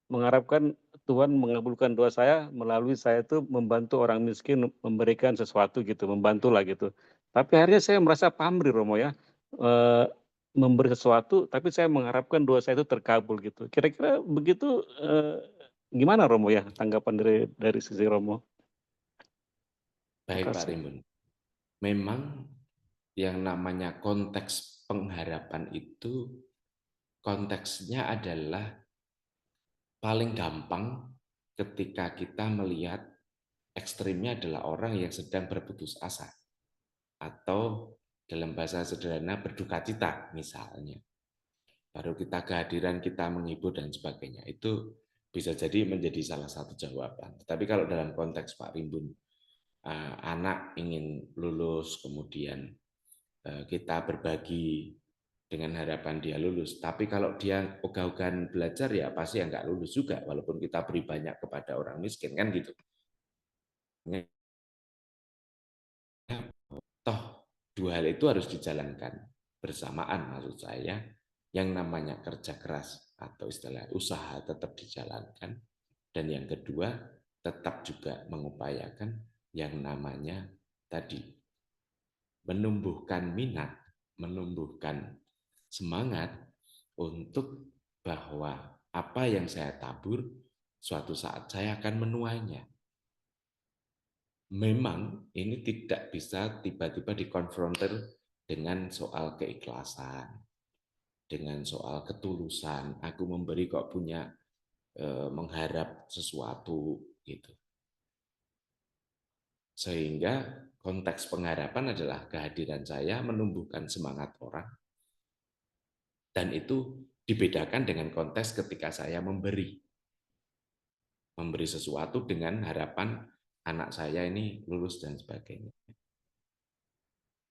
mengharapkan Tuhan mengabulkan doa saya melalui saya itu membantu orang miskin, memberikan sesuatu gitu, membantulah gitu. Tapi akhirnya saya merasa pamrih Romo ya, memberi sesuatu, tapi saya mengharapkan doa saya itu terkabul gitu. Kira-kira begitu, gimana Romo ya tanggapan dari sisi Romo? Baik Pak Makasih. Rimbun. Memang yang namanya konteks pengharapan itu konteksnya adalah paling gampang ketika kita melihat ekstrimnya adalah orang yang sedang berputus asa atau dalam bahasa sederhana berduka cita misalnya. Baru kita kehadiran kita menghibur dan sebagainya. Itu bisa jadi menjadi salah satu jawaban. Tapi kalau dalam konteks Pak Rimbun, anak ingin lulus, kemudian kita berbagi dengan harapan dia lulus. Tapi kalau dia ogah-ogahan belajar ya pasti nggak lulus juga, walaupun kita beri banyak kepada orang miskin kan gitu. Toh dua hal itu harus dijalankan bersamaan maksud saya. Yang namanya kerja keras atau istilah usaha tetap dijalankan, dan yang kedua tetap juga mengupayakan yang namanya tadi menumbuhkan minat, menumbuhkan semangat untuk bahwa apa yang saya tabur suatu saat saya akan menuainya. Memang ini tidak bisa tiba-tiba dikonfrontir dengan soal keikhlasan, dengan soal ketulusan. Aku memberi kok punya mengharap sesuatu gitu. Sehingga konteks pengharapan adalah kehadiran saya menumbuhkan semangat orang, dan itu dibedakan dengan konteks ketika saya memberi sesuatu dengan harapan anak saya ini lulus dan sebagainya.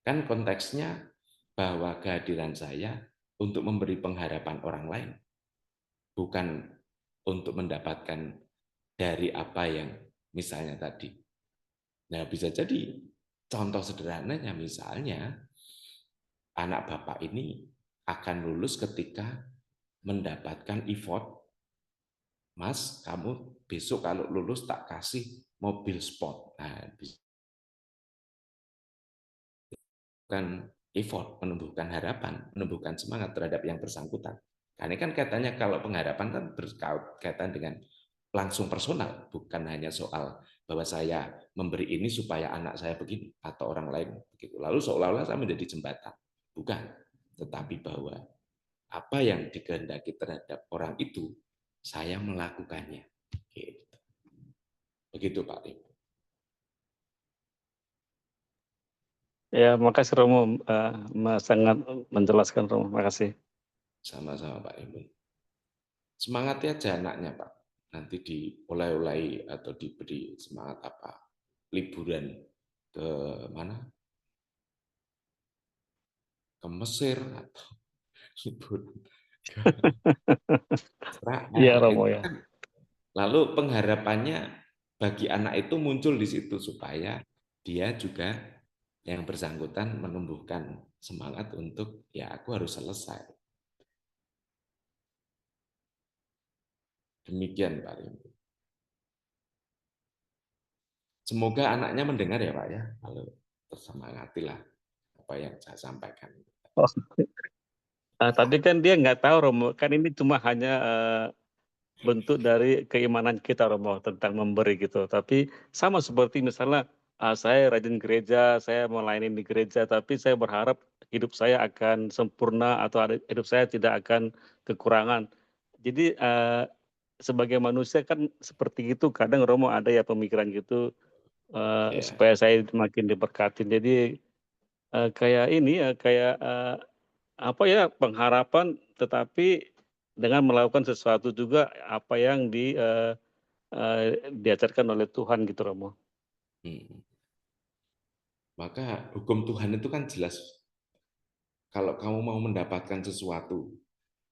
Kan konteksnya bahwa kehadiran saya untuk memberi pengharapan orang lain, bukan untuk mendapatkan dari apa yang misalnya tadi. Nah, bisa jadi contoh sederhananya misalnya anak bapak ini akan lulus ketika mendapatkan effort, Mas, kamu besok kalau lulus tak kasih mobil sport. Nah, bukan effort, menumbuhkan harapan, menumbuhkan semangat terhadap yang bersangkutan. Karena kan katanya kalau pengharapan kan berkaitan dengan langsung personal, bukan hanya soal bahwa saya memberi ini supaya anak saya begini atau orang lain begitu. Lalu seolah-olah saya menjadi jembatan. Bukan, tetapi bahwa apa yang dikehendaki terhadap orang itu saya melakukannya. Gitu. Begitu Pak Tim. Ya, makasih Romo, sangat menjelaskan Romo, makasih. Sama-sama Pak Imun. Semangati aja anaknya Pak. Nanti dioleh-olehi atau diberi semangat apa? Liburan ke mana? Ke Mesir atau liburan ke Israel. Iya Itu Romo ya. kan Lalu pengharapannya bagi anak itu muncul di situ supaya dia juga yang bersangkutan menumbuhkan semangat untuk ya aku harus selesai. Demikian Pak Rimbu. Semoga anaknya mendengar ya Pak ya, kalau tersemangatilah apa yang saya sampaikan. Oh, tapi kan dia nggak tahu Romo, kan ini cuma hanya bentuk dari keimanan kita Romo tentang memberi gitu. Tapi sama seperti misalnya saya rajin gereja, saya melayani di gereja, tapi saya berharap hidup saya akan sempurna atau hidup saya tidak akan kekurangan. Jadi sebagai manusia kan seperti itu, kadang Romo ada ya pemikiran gitu Ya, supaya saya makin diberkatin. Jadi kayak ini ya, kayak apa ya, pengharapan tetapi dengan melakukan sesuatu juga apa yang diajarkan oleh Tuhan gitu Romo. Maka hukum Tuhan itu kan jelas. Kalau kamu mau mendapatkan sesuatu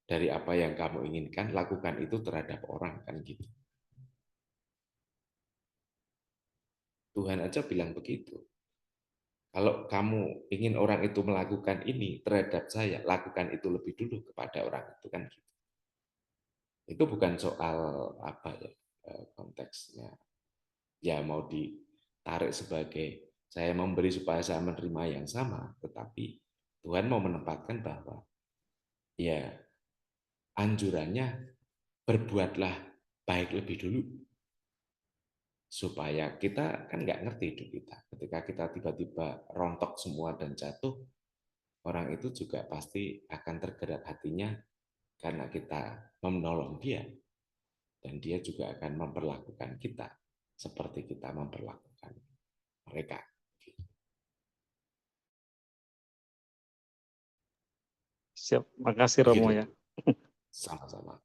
dari apa yang kamu inginkan, lakukan itu terhadap orang kan gitu. Tuhan aja bilang begitu. Kalau kamu ingin orang itu melakukan ini terhadap saya, lakukan itu lebih dulu kepada orang itu kan gitu. Itu bukan soal apa ya konteksnya. Ya mau ditarik sebagai saya memberi supaya saya menerima yang sama, tetapi Tuhan mau menempatkan bahwa ya anjurannya berbuatlah baik lebih dulu supaya kita kan nggak ngerti hidup kita. Ketika kita tiba-tiba rontok semua dan jatuh, orang itu juga pasti akan tergerak hatinya karena kita menolong dia dan dia juga akan memperlakukan kita seperti kita memperlakukan mereka. Siap, makasih Romo Begitu. ya. Sama-sama.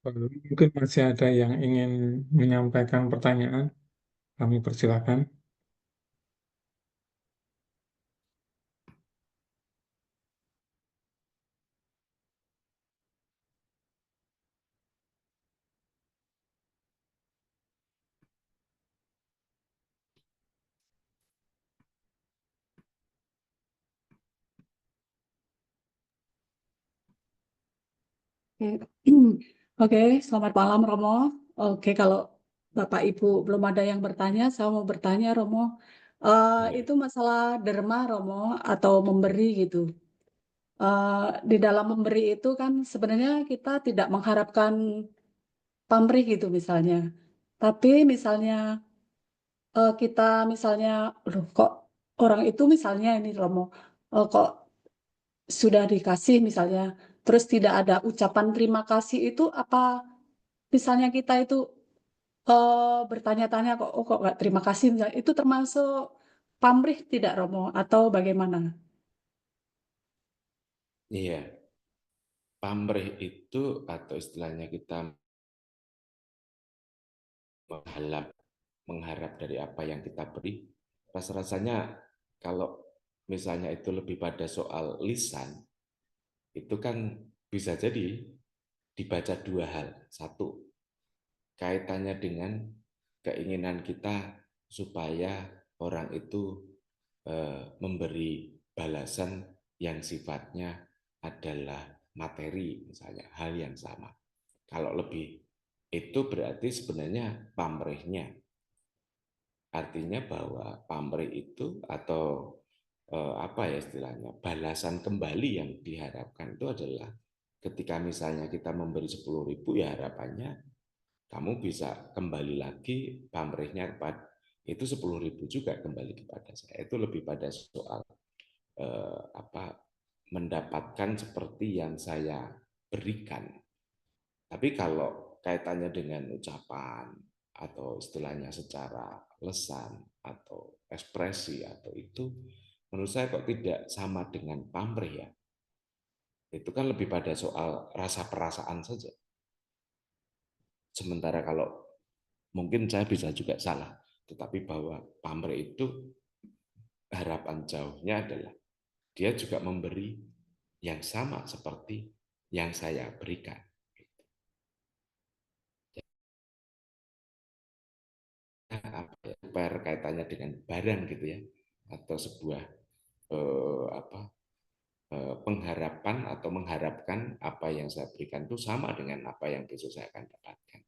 Mungkin masih ada yang ingin menyampaikan pertanyaan, kami persilakan. Oke, selamat malam Romo. Oke, kalau Bapak Ibu belum ada yang bertanya, saya mau bertanya Romo. Ya. Itu masalah derma Romo atau memberi gitu. Di dalam memberi itu kan sebenarnya kita tidak mengharapkan pamrih gitu misalnya. Tapi misalnya kita misalnya, loh kok orang itu misalnya ini Romo, kok sudah dikasih misalnya, terus tidak ada ucapan terima kasih itu apa misalnya kita itu bertanya-tanya kok, oh kok nggak terima kasih, misalnya, itu termasuk pamrih tidak Romo atau bagaimana? Iya, pamrih itu atau istilahnya kita mengharap dari apa yang kita beri, rasa-rasanya kalau misalnya itu lebih pada soal lisan, itu kan bisa jadi dibaca dua hal. Satu, kaitannya dengan keinginan kita supaya orang itu memberi balasan yang sifatnya adalah materi, misalnya hal yang sama. Kalau lebih itu berarti sebenarnya pamrihnya. Artinya bahwa pamrih itu atau apa ya istilahnya, balasan kembali yang diharapkan itu adalah ketika misalnya kita memberi 10.000 ya harapannya kamu bisa kembali lagi pamrihnya kepada itu 10.000 juga kembali kepada saya. Itu lebih pada soal apa mendapatkan seperti yang saya berikan. Tapi kalau kaitannya dengan ucapan atau istilahnya secara lesan atau ekspresi atau itu, menurut saya kok tidak sama dengan pamrih ya. Itu kan lebih pada soal rasa perasaan saja. Sementara kalau mungkin saya bisa juga salah, tetapi bahwa pamrih itu harapan jauhnya adalah dia juga memberi yang sama seperti yang saya berikan. Apa kaitannya dengan barang gitu ya, atau sebuah pengharapan atau mengharapkan apa yang saya berikan itu sama dengan apa yang besok saya akan dapatkan.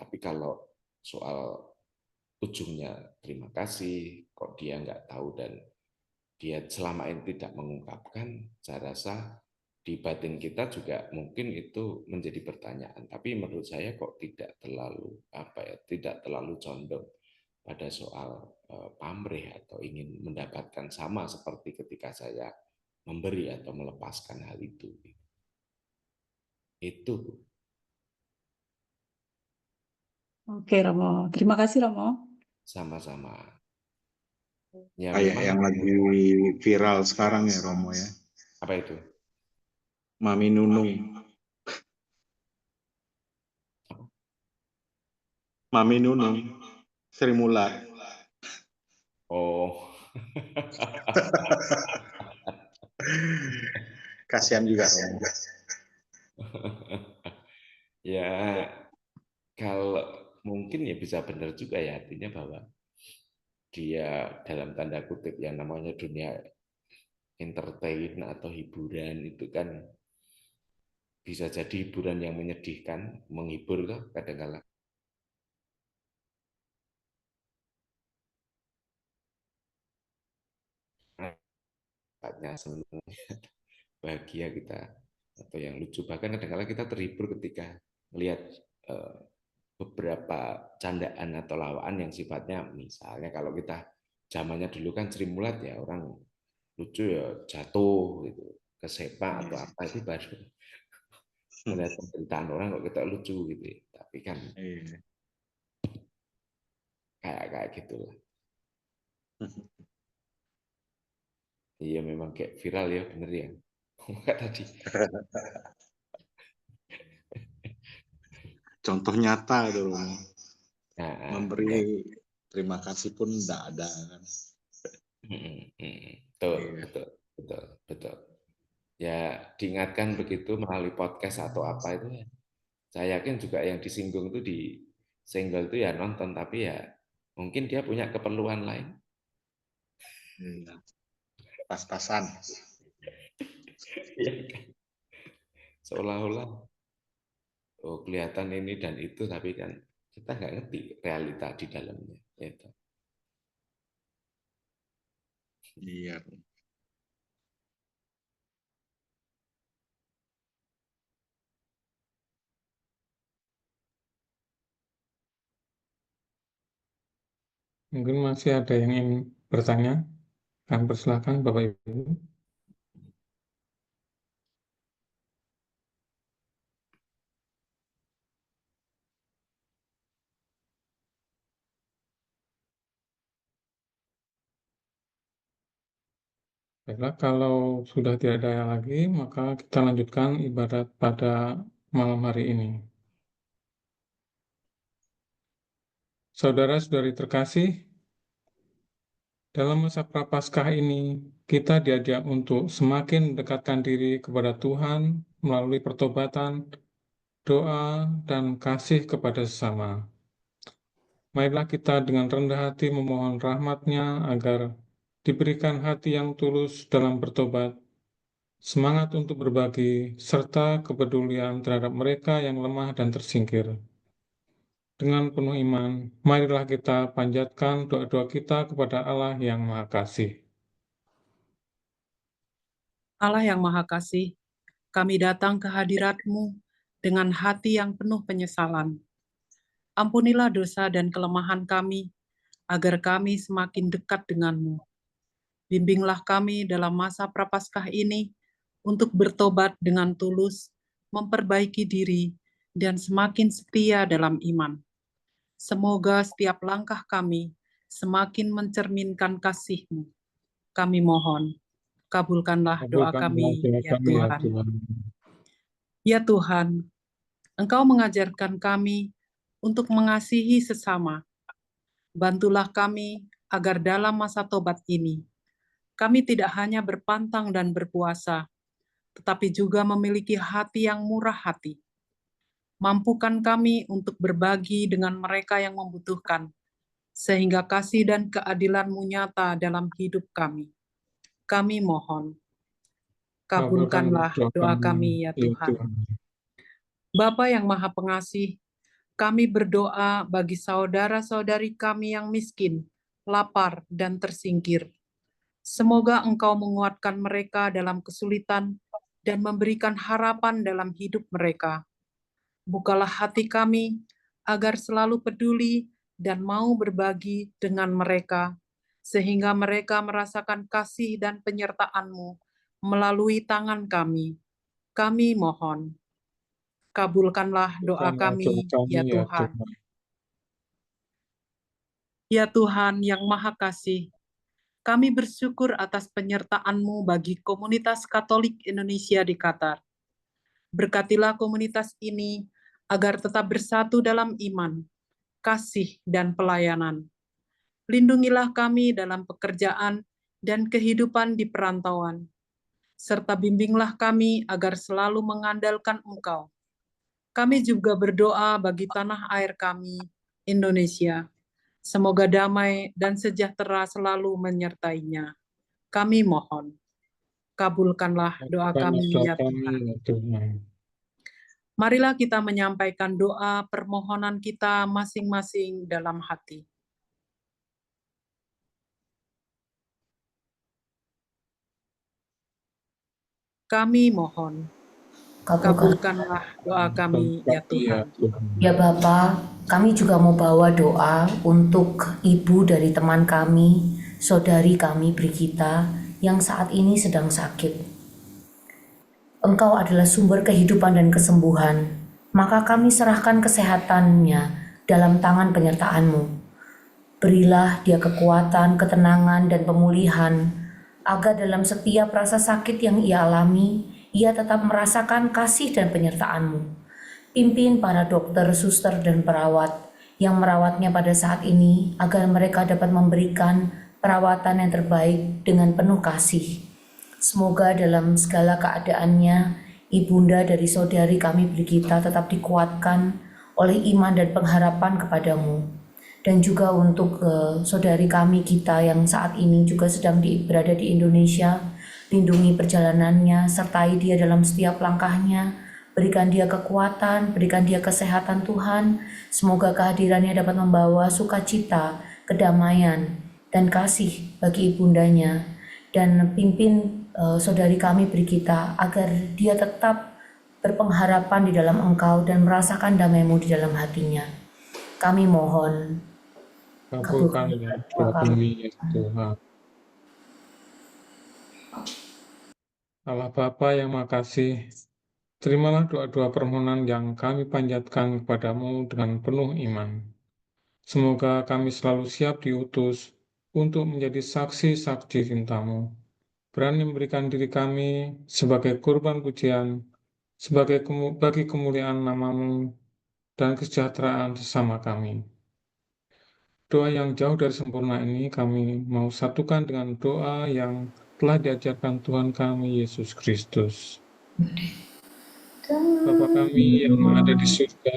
Tapi kalau soal ujungnya terima kasih, kok dia nggak tahu dan dia selama ini tidak mengungkapkan, saya rasa di batin kita juga mungkin itu menjadi pertanyaan. Tapi menurut saya kok tidak terlalu condong pada soal pamrih atau ingin mendapatkan sama seperti ketika saya memberi atau melepaskan hal itu. Itu. Oke, Romo. Terima kasih, Romo. Sama-sama. Ya, Kayak memang. yang lagi viral sekarang ya, Romo ya. Apa itu? Mami Nunung. Mami Nunung. Sri Mulat. Oh. Kasihan juga, Romo. Ya, kalau mungkin ya bisa benar juga ya, artinya bahwa dia dalam tanda kutip yang namanya dunia entertain atau hiburan itu kan bisa jadi hiburan yang menyedihkan, menghibur tuh kadang-kadang. Senang, bahagia kita, atau yang lucu, bahkan kadang-kadang kita terhibur ketika melihat beberapa candaan atau lawaan yang sifatnya, misalnya kalau kita zamannya dulu kan Sri Mulat ya, orang lucu ya jatuh gitu, kesepak atau apa, itu baru melihat penderitaan orang kok kita lucu gitu ya. Tapi kan kayak gitulah. Iya memang kayak viral ya, bener ya. Kayak tadi. Contoh nyata itu, Romo. Nah, memberi ya. Terima kasih pun tidak ada kan. Betul. Ya diingatkan begitu melalui podcast atau apa itu ya. Saya yakin juga yang disinggung itu di single itu ya nonton, tapi ya mungkin dia punya keperluan lain. Pas-pasan. Seolah-olah kelihatan ini dan itu, tapi kan kita nggak ngerti realita di dalamnya. Gitu. Iya. Mungkin masih ada yang ingin bertanya. Kami persilakan Bapak Ibu. Baiklah, kalau sudah tidak ada lagi, maka kita lanjutkan ibadat pada malam hari ini. Saudara-saudari terkasih, dalam masa Prapaskah ini, kita diajak untuk semakin mendekatkan diri kepada Tuhan melalui pertobatan, doa, dan kasih kepada sesama. Marilah kita dengan rendah hati memohon rahmat-Nya agar diberikan hati yang tulus dalam bertobat, semangat untuk berbagi, serta kepedulian terhadap mereka yang lemah dan tersingkir. Dengan penuh iman, marilah kita panjatkan doa-doa kita kepada Allah yang Maha Kasih. Allah yang Maha Kasih, kami datang ke hadirat-Mu dengan hati yang penuh penyesalan. Ampunilah dosa dan kelemahan kami, agar kami semakin dekat dengan-Mu. Bimbinglah kami dalam masa Prapaskah ini untuk bertobat dengan tulus, memperbaiki diri, dan semakin setia dalam iman. Semoga setiap langkah kami semakin mencerminkan kasih-Mu. Kami mohon, kabulkanlah doa kami, ya Tuhan. Ya Tuhan, Engkau mengajarkan kami untuk mengasihi sesama. Bantulah kami agar dalam masa tobat ini, kami tidak hanya berpantang dan berpuasa, tetapi juga memiliki hati yang murah hati. Mampukan kami untuk berbagi dengan mereka yang membutuhkan, sehingga kasih dan keadilan-Mu nyata dalam hidup kami. Kami mohon, kabulkanlah doa kami ya Tuhan. Bapa yang Maha Pengasih, kami berdoa bagi saudara-saudari kami yang miskin, lapar, dan tersingkir. Semoga Engkau menguatkan mereka dalam kesulitan dan memberikan harapan dalam hidup mereka. Bukalah hati kami agar selalu peduli dan mau berbagi dengan mereka, sehingga mereka merasakan kasih dan penyertaan-Mu melalui tangan kami. Kami mohon, kabulkanlah doa kami, ya Tuhan. Ya Tuhan yang Maha Kasih, kami bersyukur atas penyertaan-Mu bagi komunitas Katolik Indonesia di Qatar. Berkatilah komunitas ini agar tetap bersatu dalam iman, kasih, dan pelayanan. Lindungilah kami dalam pekerjaan dan kehidupan di perantauan, serta bimbinglah kami agar selalu mengandalkan Engkau. Kami juga berdoa bagi tanah air kami, Indonesia. Semoga damai dan sejahtera selalu menyertainya. Kami mohon, kabulkanlah doa kami ya Tuhan. Marilah kita menyampaikan doa permohonan kita masing-masing dalam hati. Kami mohon, kabulkanlah doa kami ya Tuhan. Ya Bapa, kami juga mau bawa doa untuk ibu dari teman kami, saudari kami Brigita, yang saat ini sedang sakit. Engkau adalah sumber kehidupan dan kesembuhan, maka kami serahkan kesehatannya dalam tangan penyertaan-Mu. Berilah dia kekuatan, ketenangan, dan pemulihan, agar dalam setiap rasa sakit yang ia alami, ia tetap merasakan kasih dan penyertaan-Mu. Pimpin para dokter, suster, dan perawat yang merawatnya pada saat ini, agar mereka dapat memberikan perawatan yang terbaik dengan penuh kasih. Semoga dalam segala keadaannya, ibunda dari saudari kami Brigita tetap dikuatkan oleh iman dan pengharapan kepadamu. Dan juga untuk saudari kami Gita yang saat ini juga sedang berada di Indonesia, lindungi perjalanannya, sertai dia dalam setiap langkahnya, berikan dia kekuatan, berikan dia kesehatan Tuhan. Semoga kehadirannya dapat membawa sukacita, kedamaian, dan kasih bagi ibundanya. Dan pimpin saudari kami Brigita agar dia tetap berpengharapan di dalam Engkau dan merasakan damai-Mu di dalam hatinya. Kami mohon, kabulkanlah doa kami ya Tuhan. Allah Bapa yang makasih, terimalah doa-doa permohonan yang kami panjatkan kepadamu dengan penuh iman. Semoga kami selalu siap diutus untuk menjadi saksi-saksi cinta-Mu, berani memberikan diri kami sebagai kurban pujian, bagi kemuliaan nama-Mu dan kesejahteraan sesama kami. Doa yang jauh dari sempurna ini kami mau satukan dengan doa yang telah diajarkan Tuhan kami Yesus Kristus. Bapa kami yang ada di surga,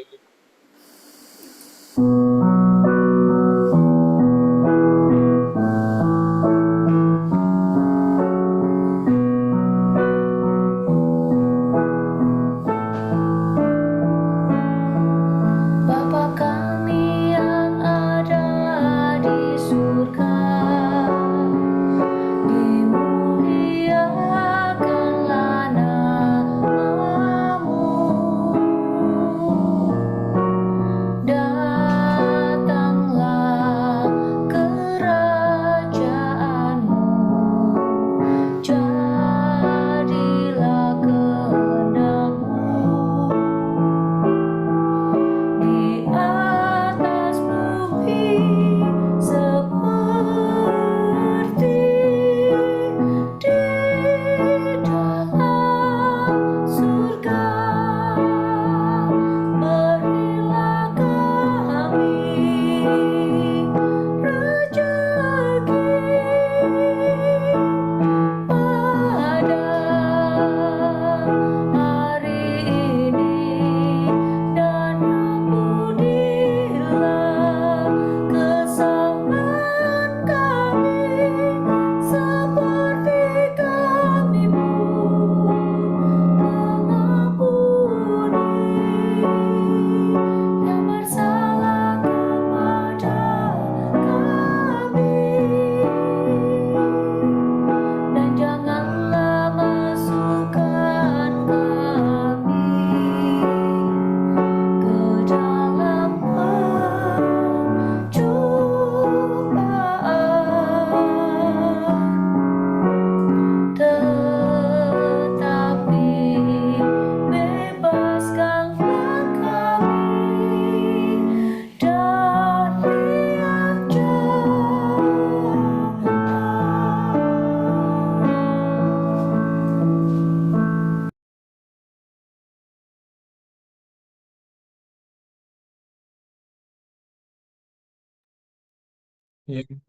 Yang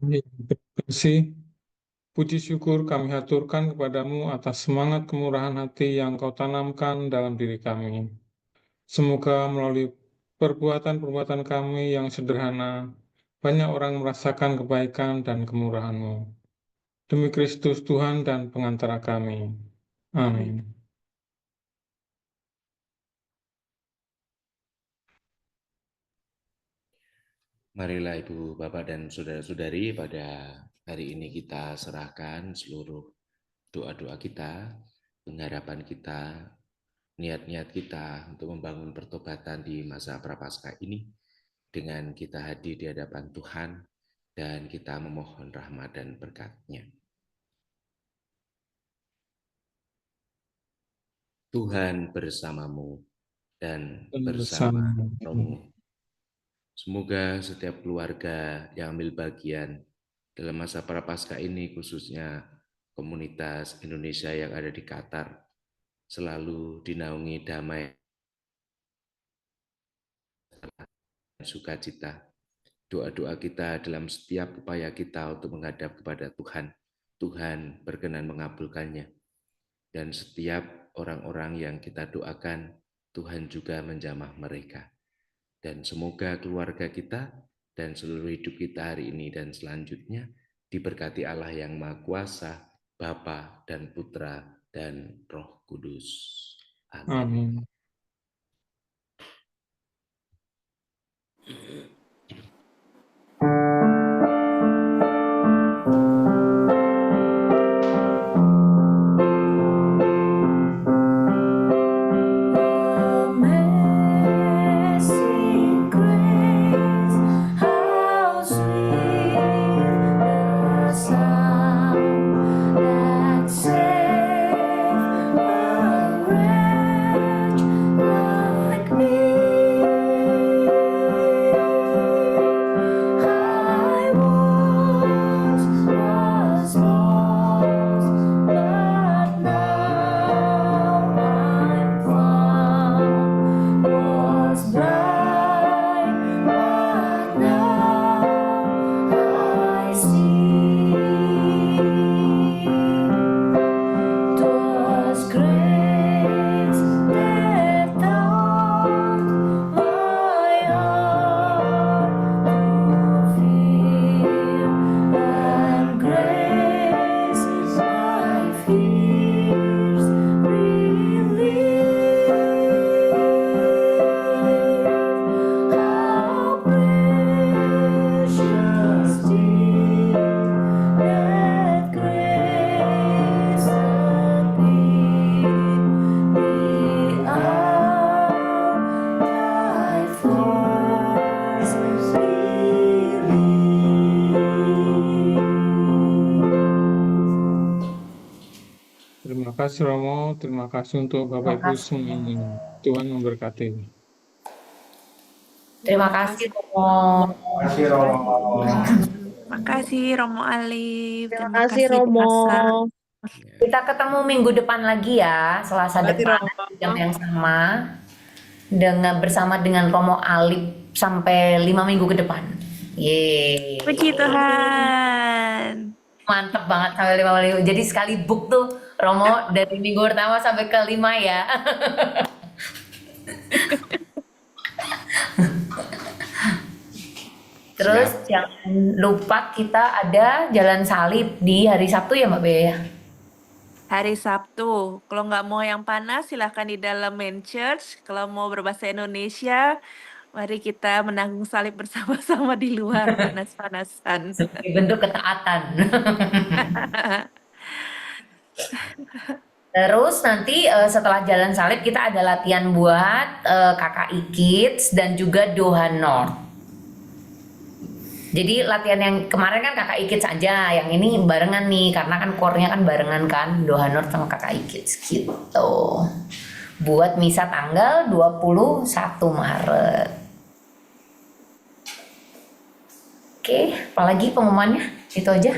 bersih, puji syukur kami haturkan kepadamu atas semangat kemurahan hati yang kau tanamkan dalam diri kami. Semoga melalui perbuatan-perbuatan kami yang sederhana, banyak orang merasakan kebaikan dan kemurahan-Mu. Demi Kristus Tuhan dan pengantara kami. Amin. Marilah Ibu, Bapak, dan Saudara-saudari, pada hari ini kita serahkan seluruh doa-doa kita, pengharapan kita, niat-niat kita untuk membangun pertobatan di masa Prapaskah ini dengan kita hadir di hadapan Tuhan dan kita memohon rahmat dan berkat-Nya. Tuhan bersamamu dan bersama rohmu. Semoga setiap keluarga yang ambil bagian dalam masa Prapaskah ini, khususnya komunitas Indonesia yang ada di Qatar, selalu dinaungi damai dan sukacita. Doa-doa kita dalam setiap upaya kita untuk menghadap kepada Tuhan, Tuhan berkenan mengabulkannya. Dan setiap orang-orang yang kita doakan, Tuhan juga menjamah mereka. Dan semoga keluarga kita dan seluruh hidup kita hari ini dan selanjutnya diberkati Allah yang Maha Kuasa, Bapa dan Putra dan Roh Kudus. Amin. Amin. Amazing grace, how sweet the sound that saved a wretch like me. I once was lost, but now I'm found. Was blind, but now I see. 'Twas grace that taught my heart to fear, and grace my fears relieved. How precious did that grace appear the hour I first believed. Terima kasih Romo, terima kasih untuk Bapak Ibu semuanya. Tuhan memberkati. Terima kasih Romo. Makasih Romo Alif. Terima kasih Romo. Kita ketemu minggu depan lagi ya, Selasa depan di jam yang sama, bersama dengan Romo Alif sampai 5 minggu ke depan. Yeay. Puji Tuhan. Mantep banget sampai 5 minggu. Jadi sekali book tuh Romo dari minggu pertama sampai ke 5 ya. Terus jangan lupa kita ada Jalan Salib di hari Sabtu ya Mbak Bea. Hari Sabtu. Kalau nggak mau yang panas, silahkan di dalam main church. Kalau mau berbahasa Indonesia, mari kita menanggung salib bersama-sama di luar panas-panasan. Sebagai bentuk ketaatan. Terus nanti setelah Jalan Salib kita ada latihan buat KKI Kids dan juga Doha North. Jadi latihan yang kemarin kan KKI Kids aja, yang ini barengan nih karena kan core-nya kan barengan kan, Doha North sama KKI Kids gitu. Buat misa tanggal 21 Maret. Oke, apalagi pengumumannya? Itu aja.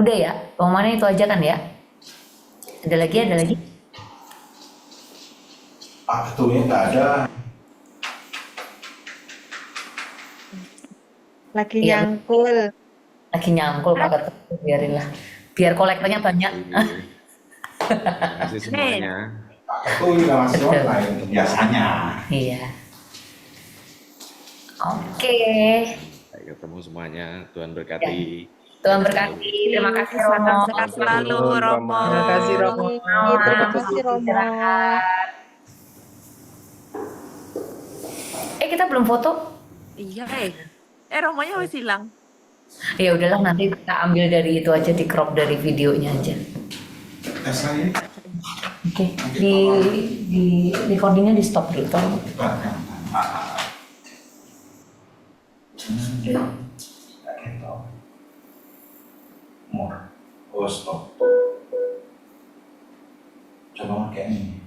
Udah ya, pengumumannya itu aja kan ya? Ada lagi? Ketuanya nggak ada. Lagi Iya, nyangkul. lagi nyangkul Pak Ketua, biarinlah. Biar kolektornya banyak. Terima kasih semuanya. Itu juga masih Betul. online biasanya. Iya. Oke. Baik, ketemu semuanya. Tuhan berkati. Tuhan berkati. Terima kasih Romo. Sehat selalu, Romo. Terima kasih Romo. Terima kasih Romo. Kita belum foto. Iya, Romonya wis hilang. Ya udahlah, nanti kita ambil dari itu aja, di crop dari videonya aja. Tes lagi. Oke. Di recordingnya di stop dulu. Tolong. More. Oh, stop. Coba pakai ini.